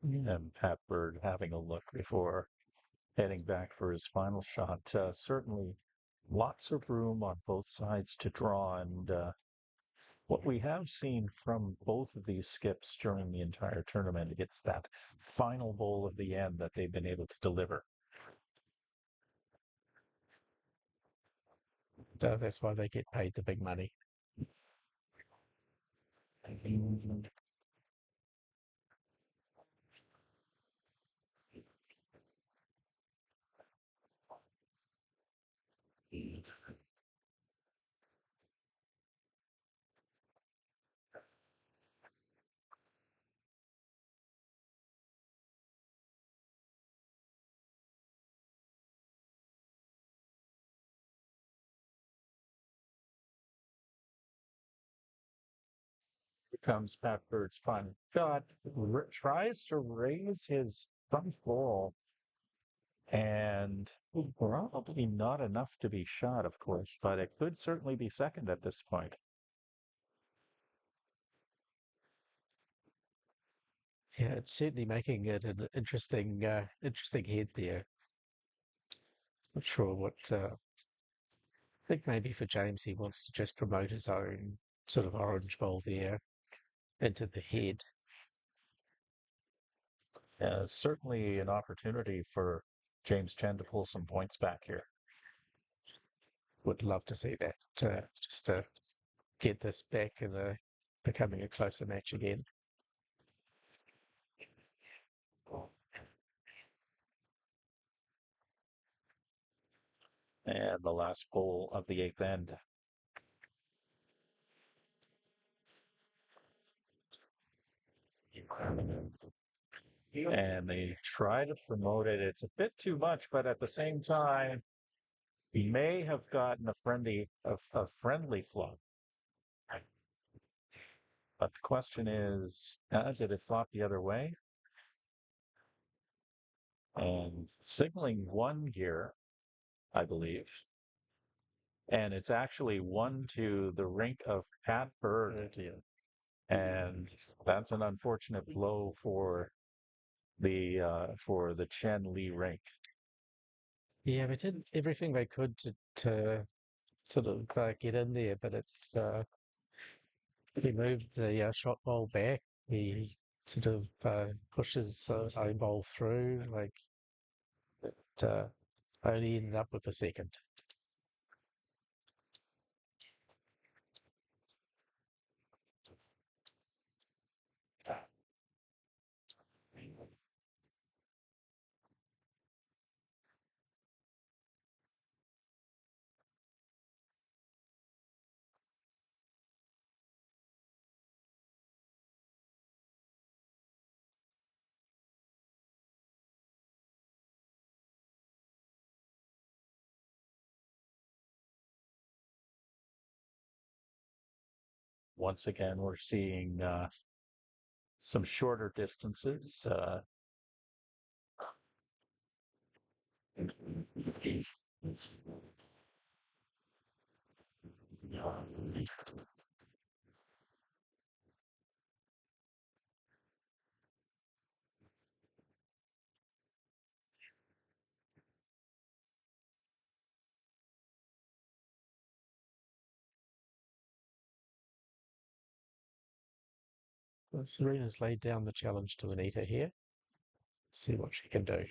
And Pat Bird having a look before heading back for his final shot. Certainly lots of room on both sides to draw. And what we have seen from both of these skips during the entire tournament, it's that final bowl of the end that they've been able to deliver. That's why they get paid the big money. Comes Pat Bird's final shot, tries to raise his front ball, and probably not enough to be shot, of course, but it could certainly be second at this point. Yeah, it's certainly making it an interesting head there. Not sure what. I think maybe for James, he wants to just promote his own sort of orange ball there into the head. Certainly an opportunity for James Chen to pull some points back here. Would love to see that. Just to get this back and becoming a closer match again. And the last bowl of the eighth end. And they try to promote it. It's a bit too much, but at the same time, he may have gotten a friendly flop. But the question is, did it flop the other way? And signaling one here, I believe. And it's actually one to the rink of Pat Bird. And that's an unfortunate blow for the Chen Li rink. Yeah, they did everything they could to sort of get in there, but it's he moved the shot ball back. He sort of pushes his own ball through, like it only ended up with a second. once again, we're seeing some shorter distances. Well, Serena's laid down the challenge to Anita here. See what she can do.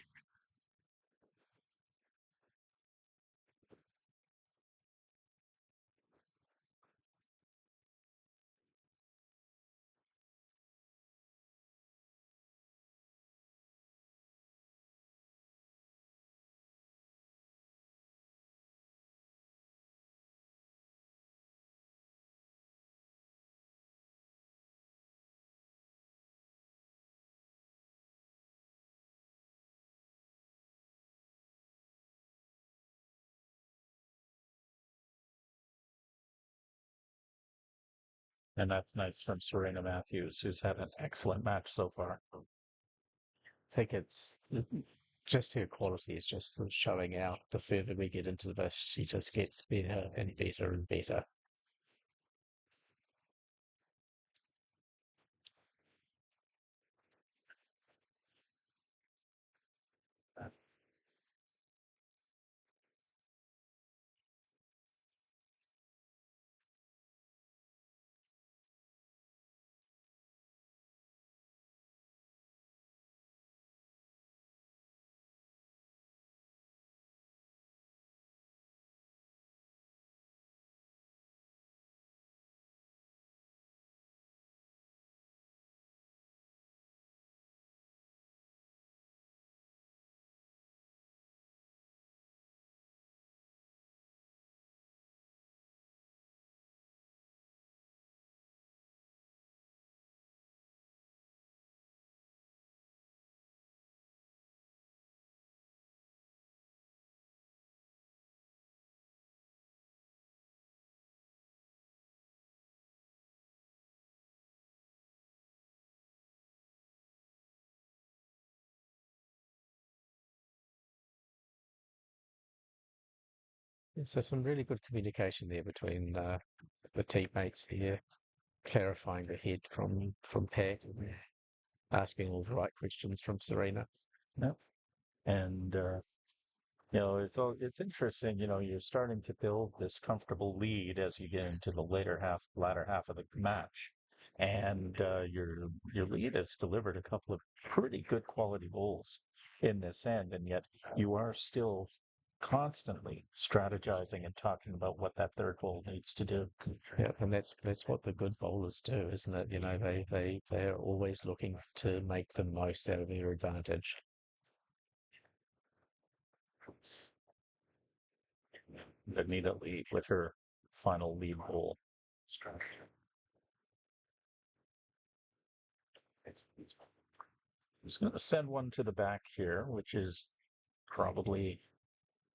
And that's nice from Serena Matthews, who's had an excellent match so far. I think it's just her quality is just sort of showing out. The further we get into this, she just gets better and better and better. So some really good communication there between the teammates here, clarifying the head from Pat, asking all the right questions from Serena. Yep. And it's interesting. You're starting to build this comfortable lead as you get into the latter half of the match, and your lead has delivered a couple of pretty good quality goals in this end, and yet you are still constantly strategizing and talking about what that third goal needs to do. Yeah, and that's what the good bowlers do, isn't it? You know, they're always looking to make the most out of their advantage. Anita lead with her final lead goal. Just going to send one to the back here, which is probably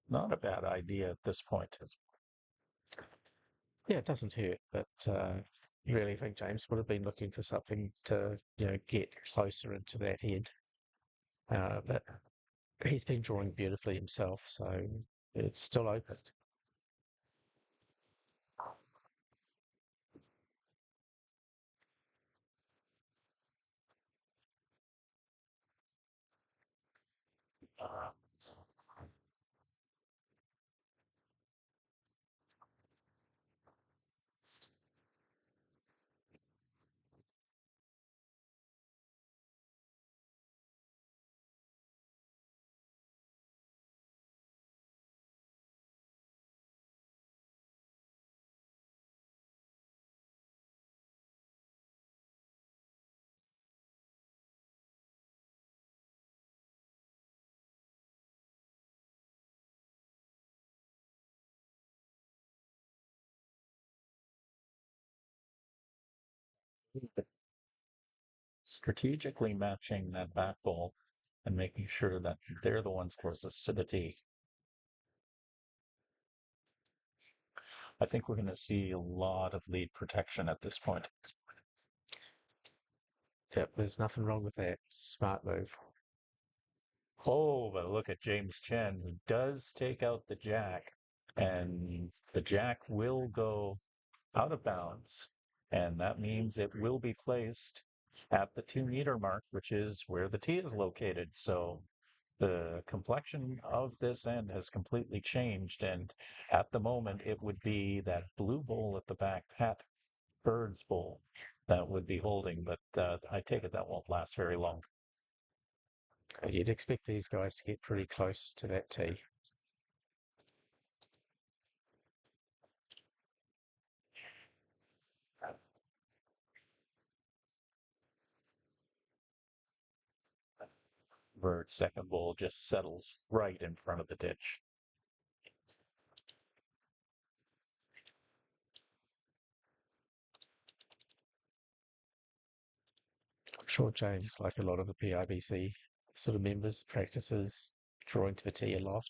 not a bad idea at this point. Yeah, it doesn't hurt, but really think James would have been looking for something to, get closer into that head. But he's been drawing beautifully himself, so it's still open. Uh, Strategically matching that back ball and making sure that they're the ones closest to the tee. I think we're going to see a lot of lead protection at this point. Yep, there's nothing wrong with that. Smart move. Oh, but look at James Chen, who does take out the jack, and the jack will go out of bounds, and that means it will be placed at the 2 meter mark, which is where the tee is located. So the complexion of this end has completely changed, and at the moment it would be that blue bowl at the back, Pat Bird's bowl, that would be holding, but I take it that won't last very long. You'd expect these guys to get pretty close to that tee. Bird's second bowl just settles right in front of the ditch. I'm sure James, like a lot of the PIBC sort of members, practices drawing to the tee a lot.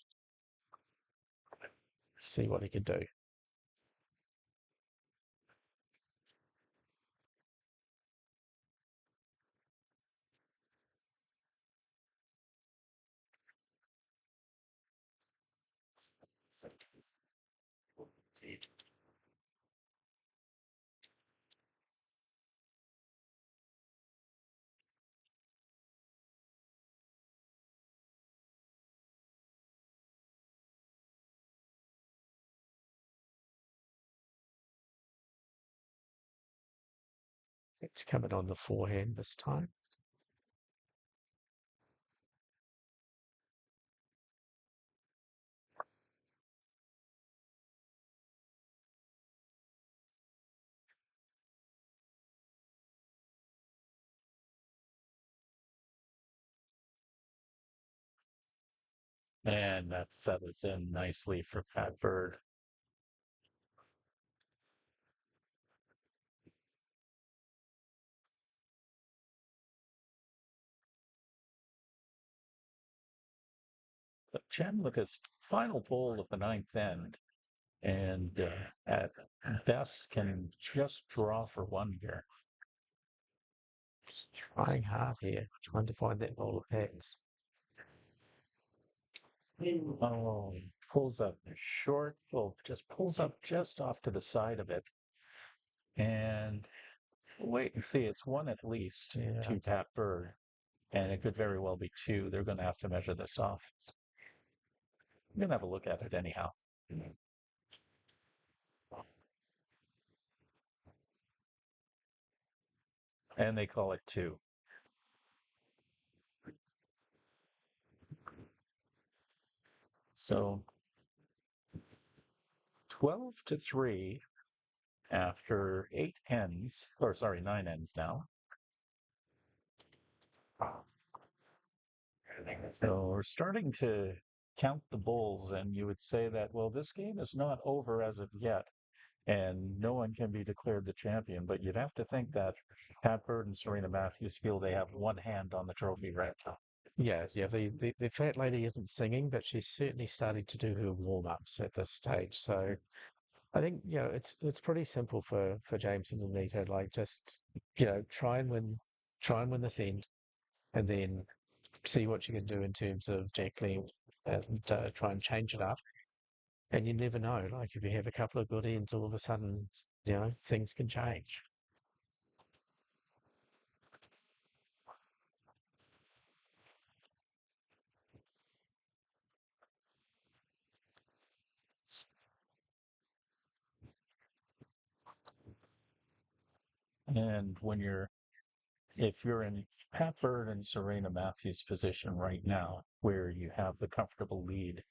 See what he can do. It's coming on the forehand this time. And that settles in nicely for Pat Bird. But Chen with his final bowl of the ninth end, and at best can just draw for one here. Trying hard here, trying to find that bowl of packs. Oh, pulls up short, well, just pulls up just off to the side of it. And wait and see, it's one at least Yeah. to Pat Bird, and it could very well be two. They're going to have to measure this off. I'm going to have a look at it anyhow. And they call it two. So 12-3 after 8 ends, or sorry, 9 ends now. So we're starting to count the bowls, and you would say that, well, this game is not over as of yet, and no one can be declared the champion. But you'd have to think that Pat Bird and Serena Matthews feel they have one hand on the trophy right now. Yeah, the fat lady isn't singing, but she's certainly starting to do her warm-ups at this stage. So I think, it's pretty simple for James and Anita, like just, try and win this end and then see what you can do in terms of Jack Lee and try and change it up. And you never know, like if you have a couple of good ends, all of a sudden, things can change. And if you're in Pat Bird and Serena Matthews' position right now, where you have the comfortable lead,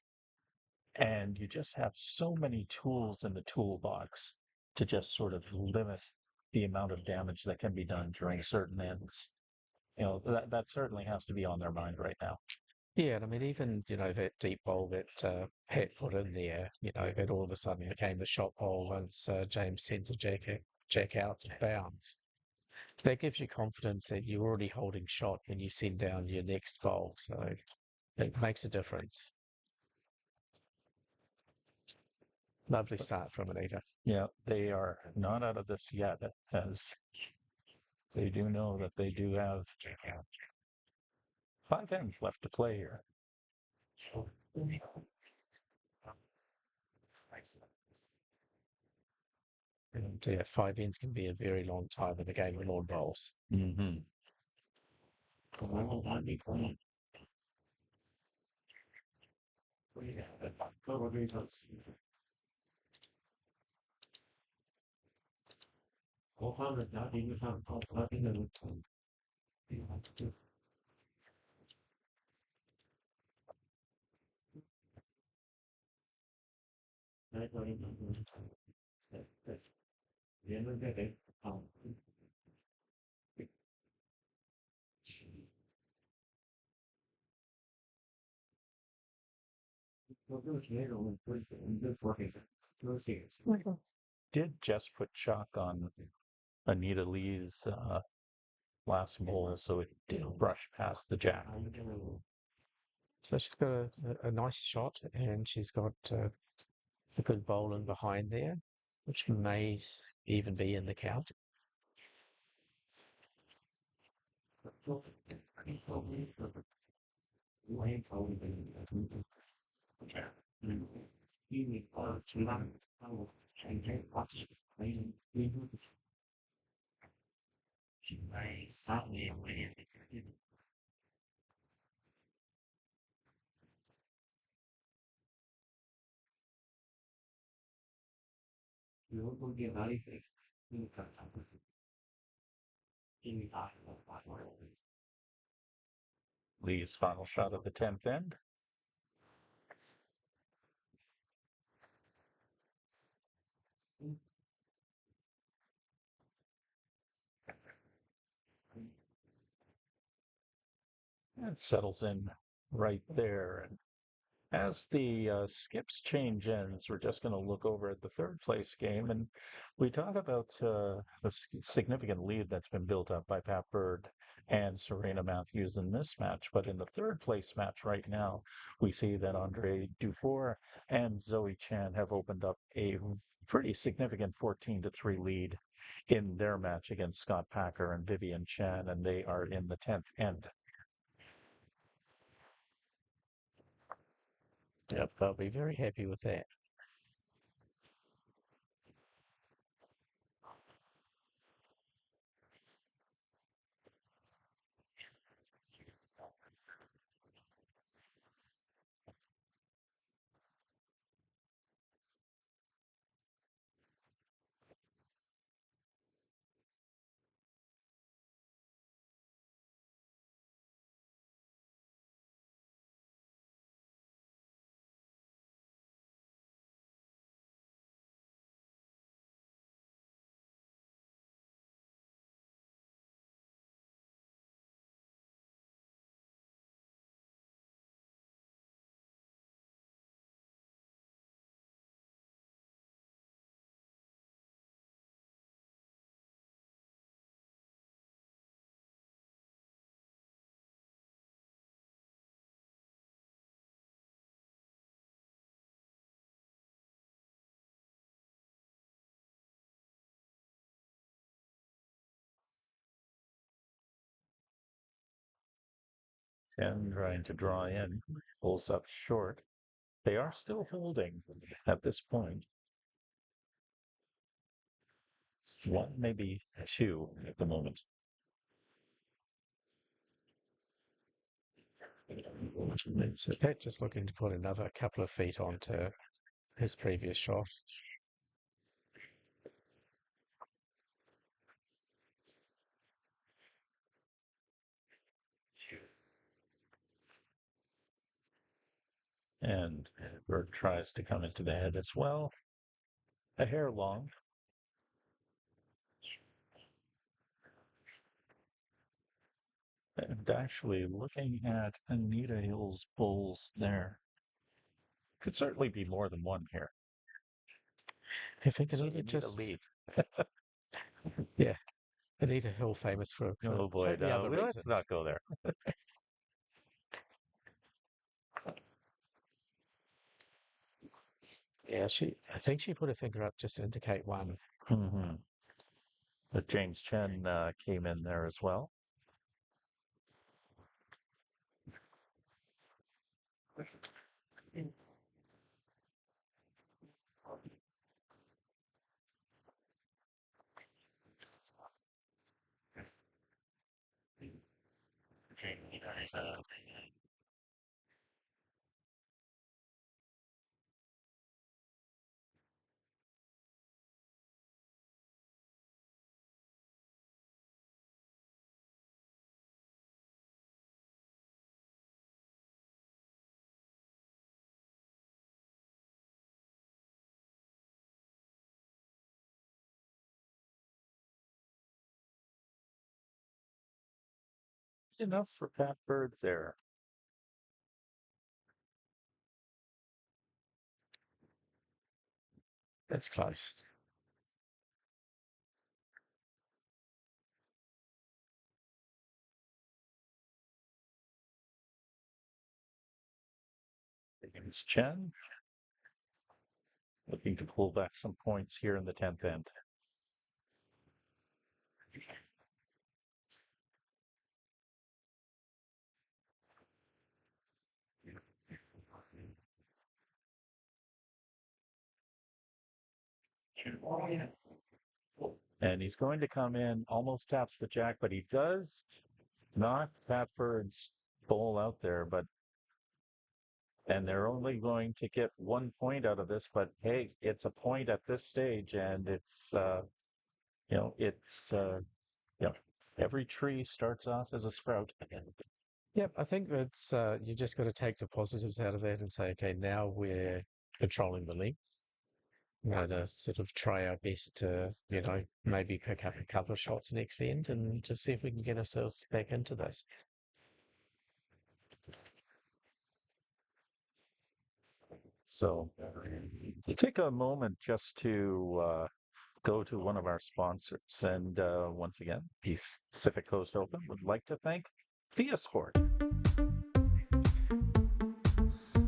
and you just have so many tools in the toolbox to just sort of limit the amount of damage that can be done during certain ends. That certainly has to be on their mind right now. Yeah, and I mean, even, that deep bowl that Pat put in there, that all of a sudden became the shot bowl once James sent the jack out of bounds. That gives you confidence that you're already holding shot when you send down your next bowl. So it makes a difference. Lovely start from Anita. Yeah, they are not out of this yet, as they do know that they do have 5 ends left to play here. And yeah, 5 ends can be a very long time in the game of lawn bowls. Mm-hmm. Did just put chalk on Anita Lee's last bowl, so it did brush past the jack. So she's got a nice shot, and she's got a good bowl in behind there, which may even be in the count. Lee's final shot of the 10th end. It settles in right there. And as the skips change ends, we're just going to look over at the third place game, and we talk about the significant lead that's been built up by Pat Bird and Serena Matthews in this match. But in the third place match right now, we see that Andre Dufour and Zoe Chan have opened up a pretty significant 14-3 lead in their match against Scott Packer and Vivian Chan, and they are in the 10th end. Yep, they'll be very happy with that. And trying to draw in, pulls up short. They are still holding at this point. One, maybe two at the moment. So Pat just looking to put another couple of feet onto his previous shot. And Bird tries to come into the head as well. A hair long. And actually looking at Anita Hill's bowls there. Could certainly be more than one here. I think So Anita you need a just, lead. yeah, Anita Hill famous for Oh boy, totally other let's reasons. not go there. Yeah, I think she put her finger up just to indicate one. Mm-hmm. But James Chen came in there as well. Enough for Pat Bird there. That's close. James Chen looking to pull back some points here in the 10th end. And he's going to come in, almost taps the jack, but he does knock Pat Bird's bowl out there. And they're only going to get 1 point out of this, but hey, it's a point at this stage, and you know, it's you know, every tree starts off as a sprout. Yep, I think that's you just got to take the positives out of that and say, okay, now we're controlling the league. To sort of try our best to, maybe pick up a couple of shots next end and just see if we can get ourselves back into this. So we'll take a moment just to go to one of our sponsors. And once again, the Pacific Coast Open would like to thank Via Sport.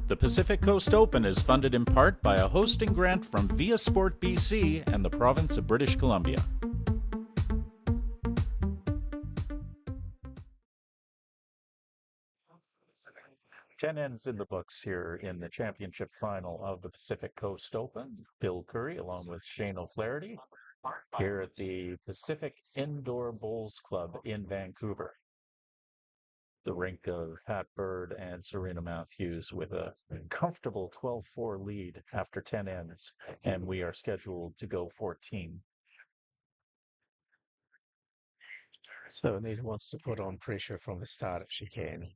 The Pacific Coast Open is funded in part by a hosting grant from Via Sport BC and the province of British Columbia. 10 ends in the books here in the championship final of the Pacific Coast Open. Bill Curry along with Shane O'Flaherty here at the Pacific Indoor Bowls Club in Vancouver. The rink of Pat Bird and Serena Matthews with a comfortable 12-4 lead after 10 ends, and we are scheduled to go 14. So Anita wants to put on pressure from the start if she can.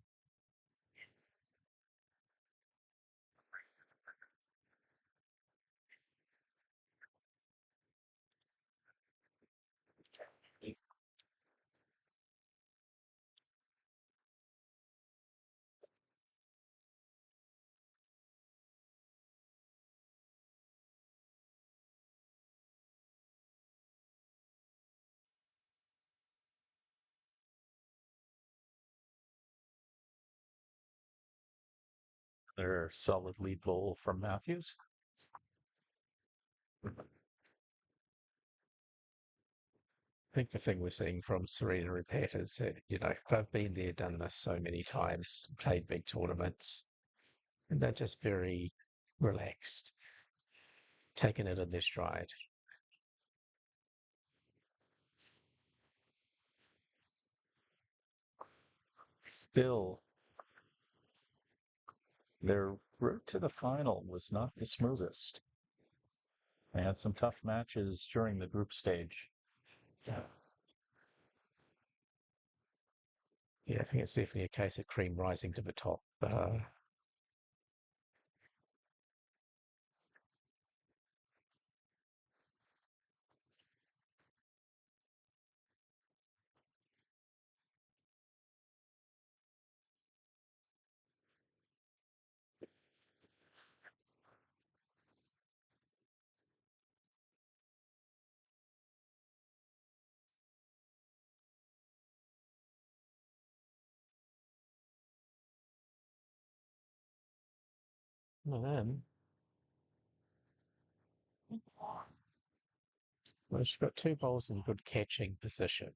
Their solid lead bowl from Matthews. I think the thing we're seeing from Serena and Pat is that, they've been there, done this so many times, played big tournaments, and they're just very relaxed, taking it in their stride. Still, their route to the final was not the smoothest. They had some tough matches during the group stage. Yeah, I think it's definitely a case of cream rising to the top. And then Well, she's got two bowls in good catching position.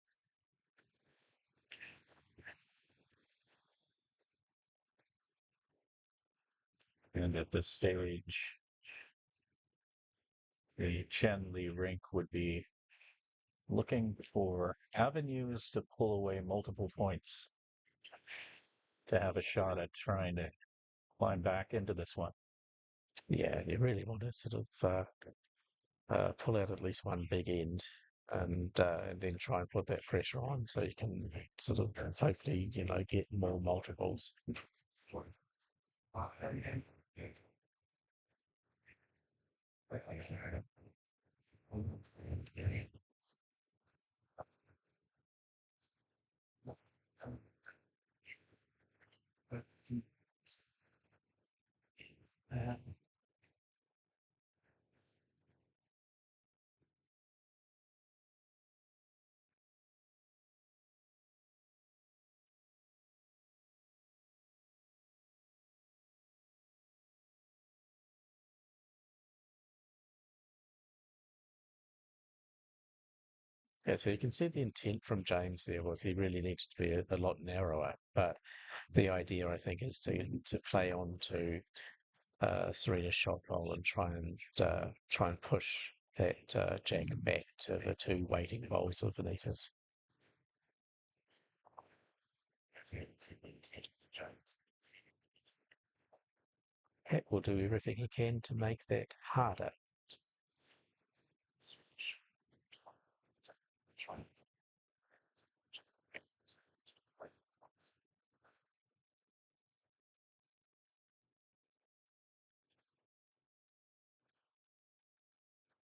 And at this stage, the Chen Li rink would be looking for avenues to pull away multiple points to have a shot at trying to climb back into this one. Yeah, you really want to sort of pull out at least one big end and then try and put that pressure on so you can sort of hopefully, get more multiples. Yeah, so you can see the intent from James there was he really needed to be a lot narrower, but the idea I think is to play on to Serena's shot roll and try and push that jack back to the two waiting bowls of Vanitas. Pat will do everything he can to make that harder.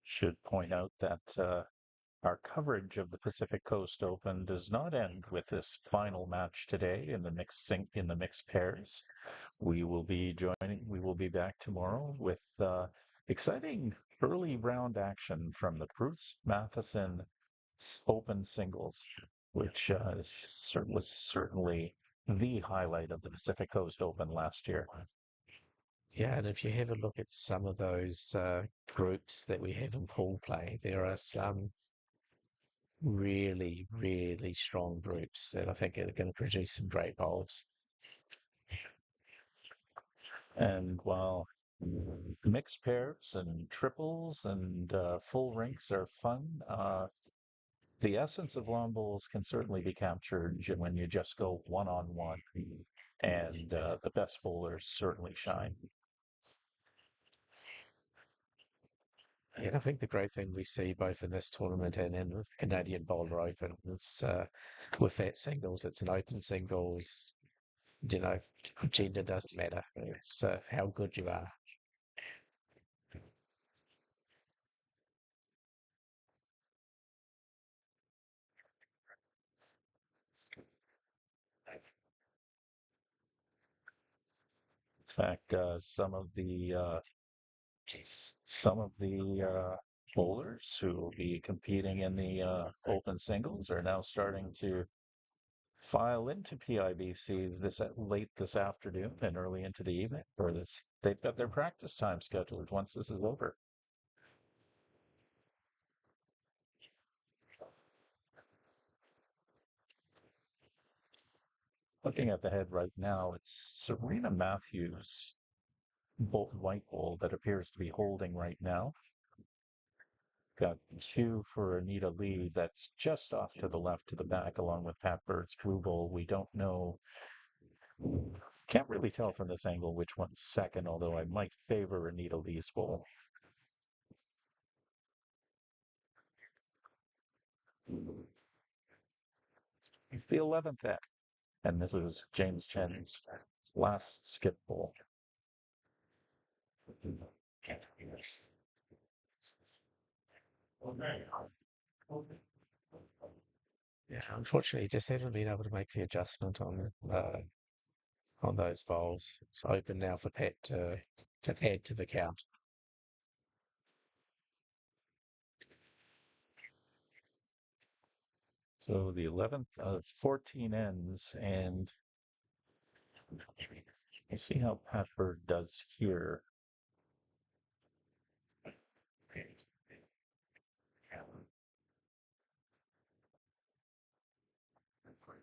Should point out that our coverage of the Pacific Coast Open does not end with this final match today in the mixed pairs. We will be back tomorrow with exciting early round action from the Bruce Matheson Open singles, which was certainly the highlight of the Pacific Coast Open last year. Yeah, and if you have a look at some of those groups that we have in pool play, there are some really, really strong groups that I think are going to produce some great bowls. And while mixed pairs and triples and full rinks are fun, the essence of long bowls can certainly be captured when you just go one on one, and the best bowlers certainly shine. And I think the great thing we see both in this tournament and in the Canadian Bowler Open is with that singles, it's an open singles, you know, gender doesn't matter. It's how good you are. In fact, some of the bowlers who will be competing in the open singles are now starting to file into PIBC late this afternoon and early into the evening for this. They've got their practice time scheduled once this is over. Looking at the head right now, it's Serena Matthews' white ball that appears to be holding right now. Got two for Anita Lee that's just off to the left to the back, along with Pat Bird's blue bowl. We don't know, can't really tell from this angle which one's second, although I might favor Anita Lee's bowl. It's the 11th at, and this is James Chen's last skip bowl. Yeah, unfortunately, he just hasn't been able to make the adjustment on those bowls. It's open now for Pat to add to the count. So the 11th of 14 ends, and we'll see how Pat Bird does here.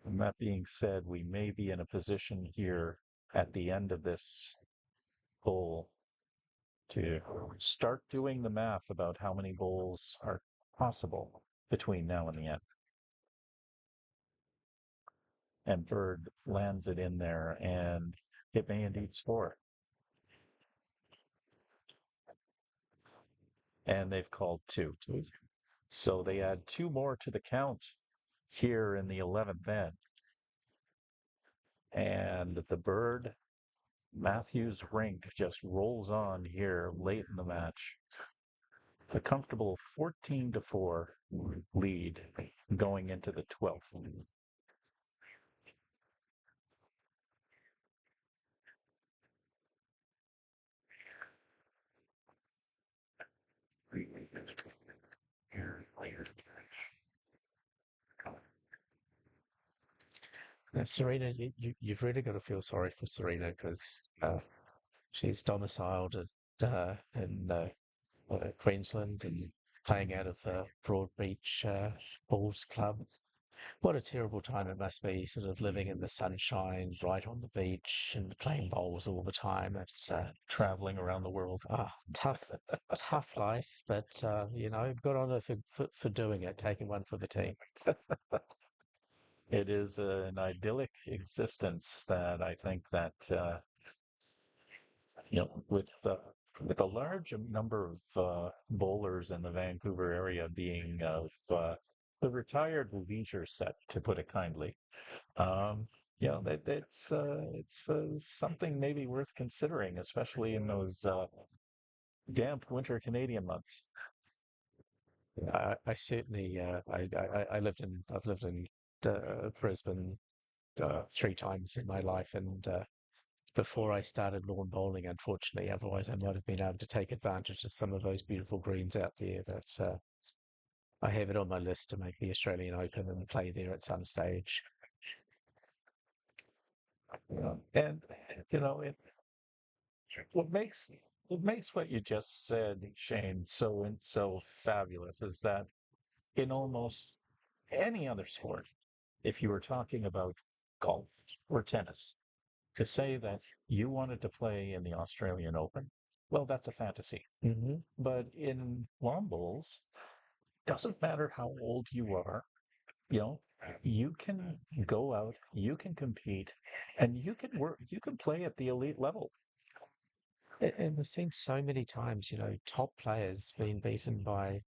And that being said, we may be in a position here at the end of this hole to start doing the math about how many bowls are possible between now and the end. And Bird lands it in there, and it may indeed score. And they've called two. So they add two more to the count here in the 11th end. And the Bird Matthews rink just rolls on here late in the match. A comfortable 14-4 lead going into the 12th. Now, Serena, you've really got to feel sorry for Serena because she's domiciled in Queensland and playing out of Broadbeach Bulls Club. What a terrible time it must be, sort of living in the sunshine, right on the beach, and playing bowls all the time. It's Traveling around the world. tough, tough life, but good on her for doing it, taking one for the team. It is an idyllic existence that I think that with a large number of bowlers in the Vancouver area being of the retired leisure set, to put it kindly. It's something maybe worth considering, especially in those damp winter Canadian months. I certainly I've lived in Brisbane 3 times in my life, and before I started lawn bowling, unfortunately. Otherwise, I might have been able to take advantage of some of those beautiful greens out there. That I have it on my list to make the Australian Open and play there at some stage. And it what makes what you just said, Shane, so fabulous is that in almost any other sport, if you were talking about golf or tennis, to say that you wanted to play in the Australian Open, well, that's a fantasy. Hmm. But in lawn bowls, doesn't matter how old you are, you know, you can go out, you can compete, and you can play at the elite level. And we've seen so many times, top players being beaten by,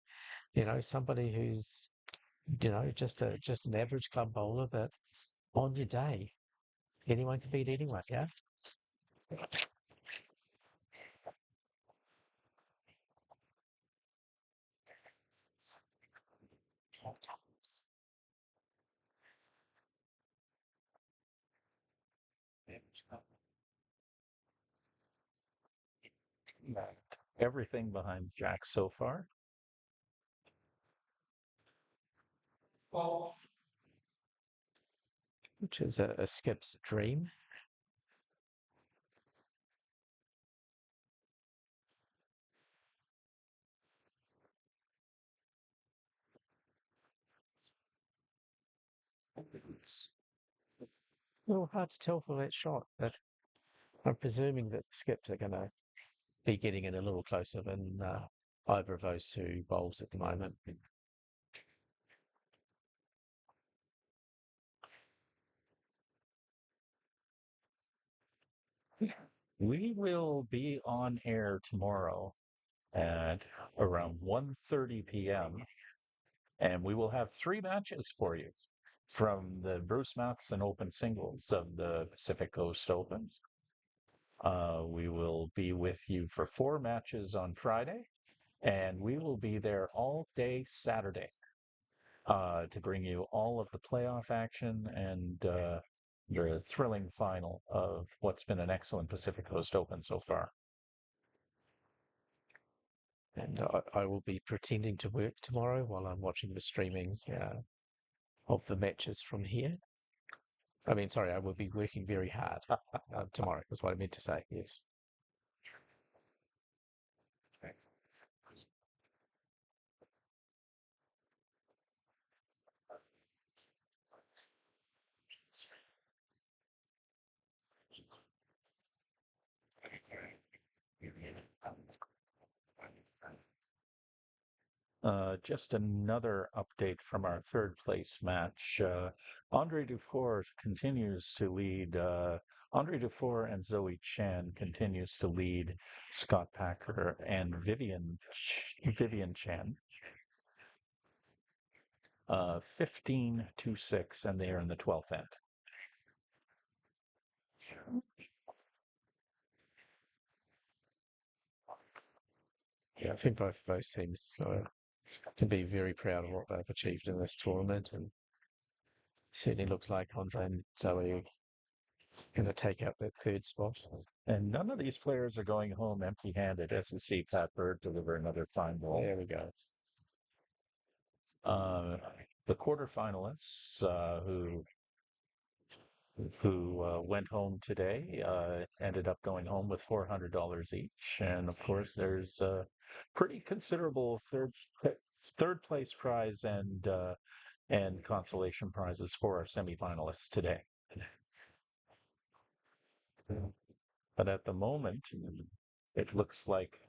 somebody who's, just an average club bowler. That on your day, anyone can beat anyone. Yeah. Everything behind Jack so far. Well, Which is a skip's dream. It's a little hard to tell for that shot, but I'm presuming that the skips are going to be getting in a little closer than either of those two bowls at the moment. we will be on air tomorrow at around 1:30 p.m. and we will have three matches for you from the Bruce Matheson Open Singles of the Pacific Coast Open. We will be with you for four matches on Friday, and we will be there all day Saturday to bring you all of the playoff action and the thrilling final of what's been an excellent Pacific Coast Open so far. And I will be pretending to work tomorrow while I'm watching the streaming of the matches from here. I mean, sorry, I will be working very hard tomorrow, is what I meant to say. Yes. Just another update from our third place match. Andre Dufour continues to lead. Andre Dufour and Zoe Chan continues to lead Scott Packer and Vivian Chan. 15-6, and they are in the 12th end. Yeah, I think both of those teams can be very proud of what they've achieved in this tournament, and certainly looks like Andre and Zoe are going to take out that third spot. And none of these players are going home empty-handed, as we see Pat Bird deliver another fine ball. There we go. The quarterfinalists who went home today ended up going home with $400 each, and of course there's a pretty considerable third place prize and consolation prizes for our semifinalists today. But at the moment, it looks like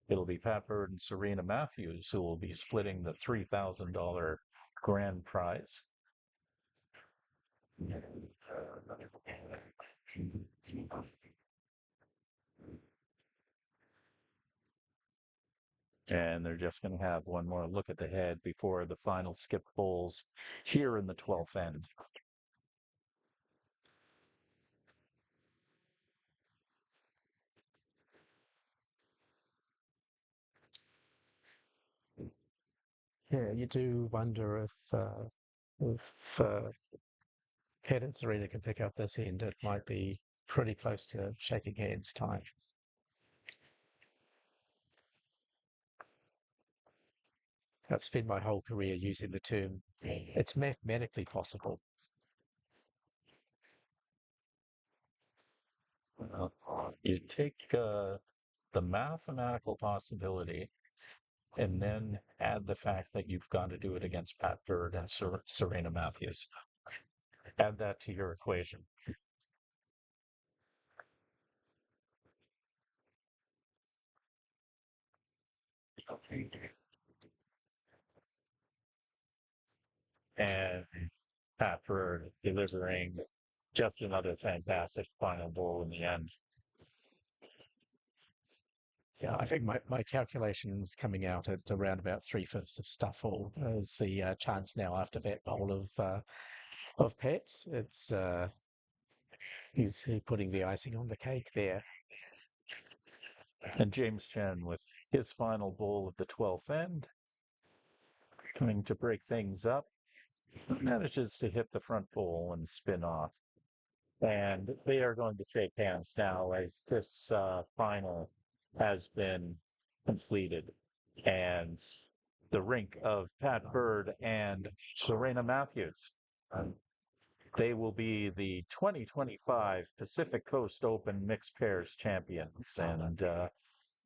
it'll be Pat Bird and Serena Matthews who will be splitting the $3,000 grand prize. And they're just going to have one more look at the head before the final skip bowls here in the 12th end. Yeah, you do wonder if Pat and Serena can pick up this end, it might be pretty close to shaking hands time. I've spent my whole career using the term, it's mathematically possible. You take the mathematical possibility and then add the fact that you've got to do it against Pat Bird and Serena Matthews. Add that to your equation. And Pat Bird delivering just another fantastic final bowl in the end. Yeah, I think my calculations coming out at around about 3/5 of Stuffle is the chance now after that bowl of Pat's. It's he's putting the icing on the cake there. And James Chen with his final bowl of the 12th end, coming to break things up, manages to hit the front bowl and spin off. And they are going to shake hands now as this final has been completed. And the rink of Pat Bird and Serena Matthews. They will be the 2025 Pacific Coast Open Mixed Pairs champions. And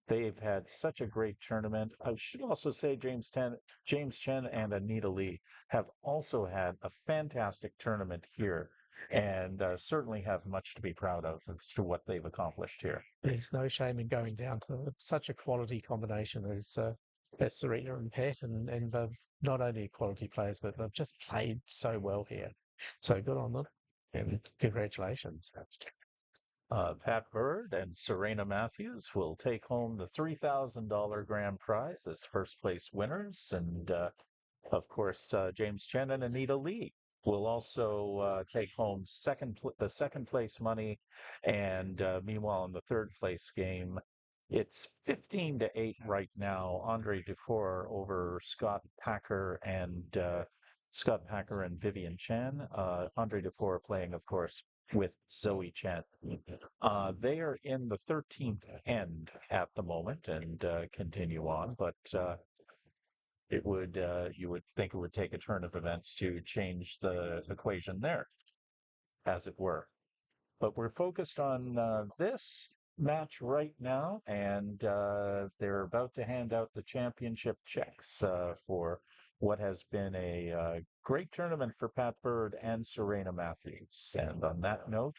they've had such a great tournament. I should also say James Chen and Anita Lee have also had a fantastic tournament here and certainly have much to be proud of as to what they've accomplished here. There's no shame in going down to such a quality combination as Serena and Pat, and they've not only quality players, but they've just played so well here. So good on them, and congratulations. Pat Bird and Serena Matthews will take home the $3,000 grand prize as first place winners. And of course, James Chen and Anita Lee will also take home the second place money. And meanwhile, in the third place game, it's 15-8 right now. Andre Dufour over Scott Packer and Vivian Chan. Andre Dufour playing, of course, with Zoe Chen. They are in the 13th end at the moment and continue on, but you would think it would take a turn of events to change the equation there, as it were. But we're focused on this match right now, and they're about to hand out the championship checks for what has been a great tournament for Pat Bird and Serena Matthews. And on that note,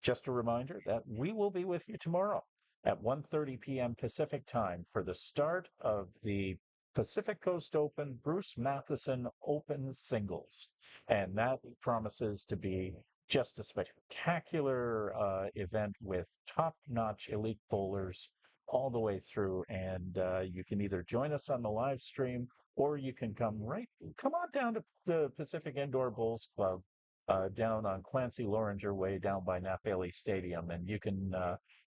just a reminder that we will be with you tomorrow at 1:30 p.m. Pacific time for the start of the Pacific Coast Open Bruce Matheson Open Singles. And that promises to be just a spectacular event with top-notch elite bowlers all the way through. And you can either join us on the live stream or you can come on down to the Pacific Indoor Bowls Club down on Clancy Loringer Way down by Nat Bailey Stadium. And you can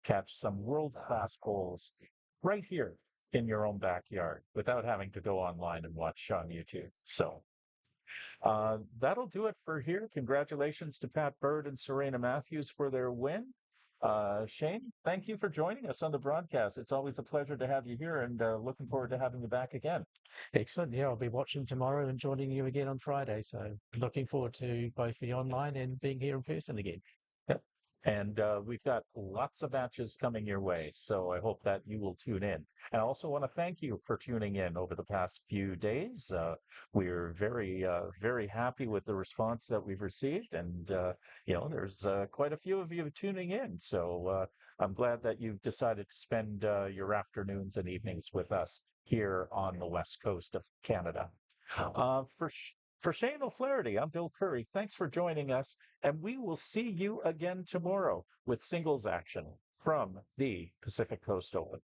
catch some world-class bowls right here in your own backyard without having to go online and watch on YouTube. So that'll do it for here. Congratulations to Pat Bird and Serena Matthews for their win. Shane, thank you for joining us on the broadcast. It's always a pleasure to have you here and looking forward to having you back again. Excellent. Yeah, I'll be watching tomorrow and joining you again on Friday. So looking forward to both the online and being here in person again. Yep. And we've got lots of matches coming your way. So I hope that you will tune in. And I also want to thank you for tuning in over the past few days. We're very happy with the response that we've received. And, there's quite a few of you tuning in. So I'm glad that you've decided to spend your afternoons and evenings with us here on the west coast of Canada. For Shane O'Flaherty, I'm Bill Curry. Thanks for joining us, and we will see you again tomorrow with singles action from the Pacific Coast Open.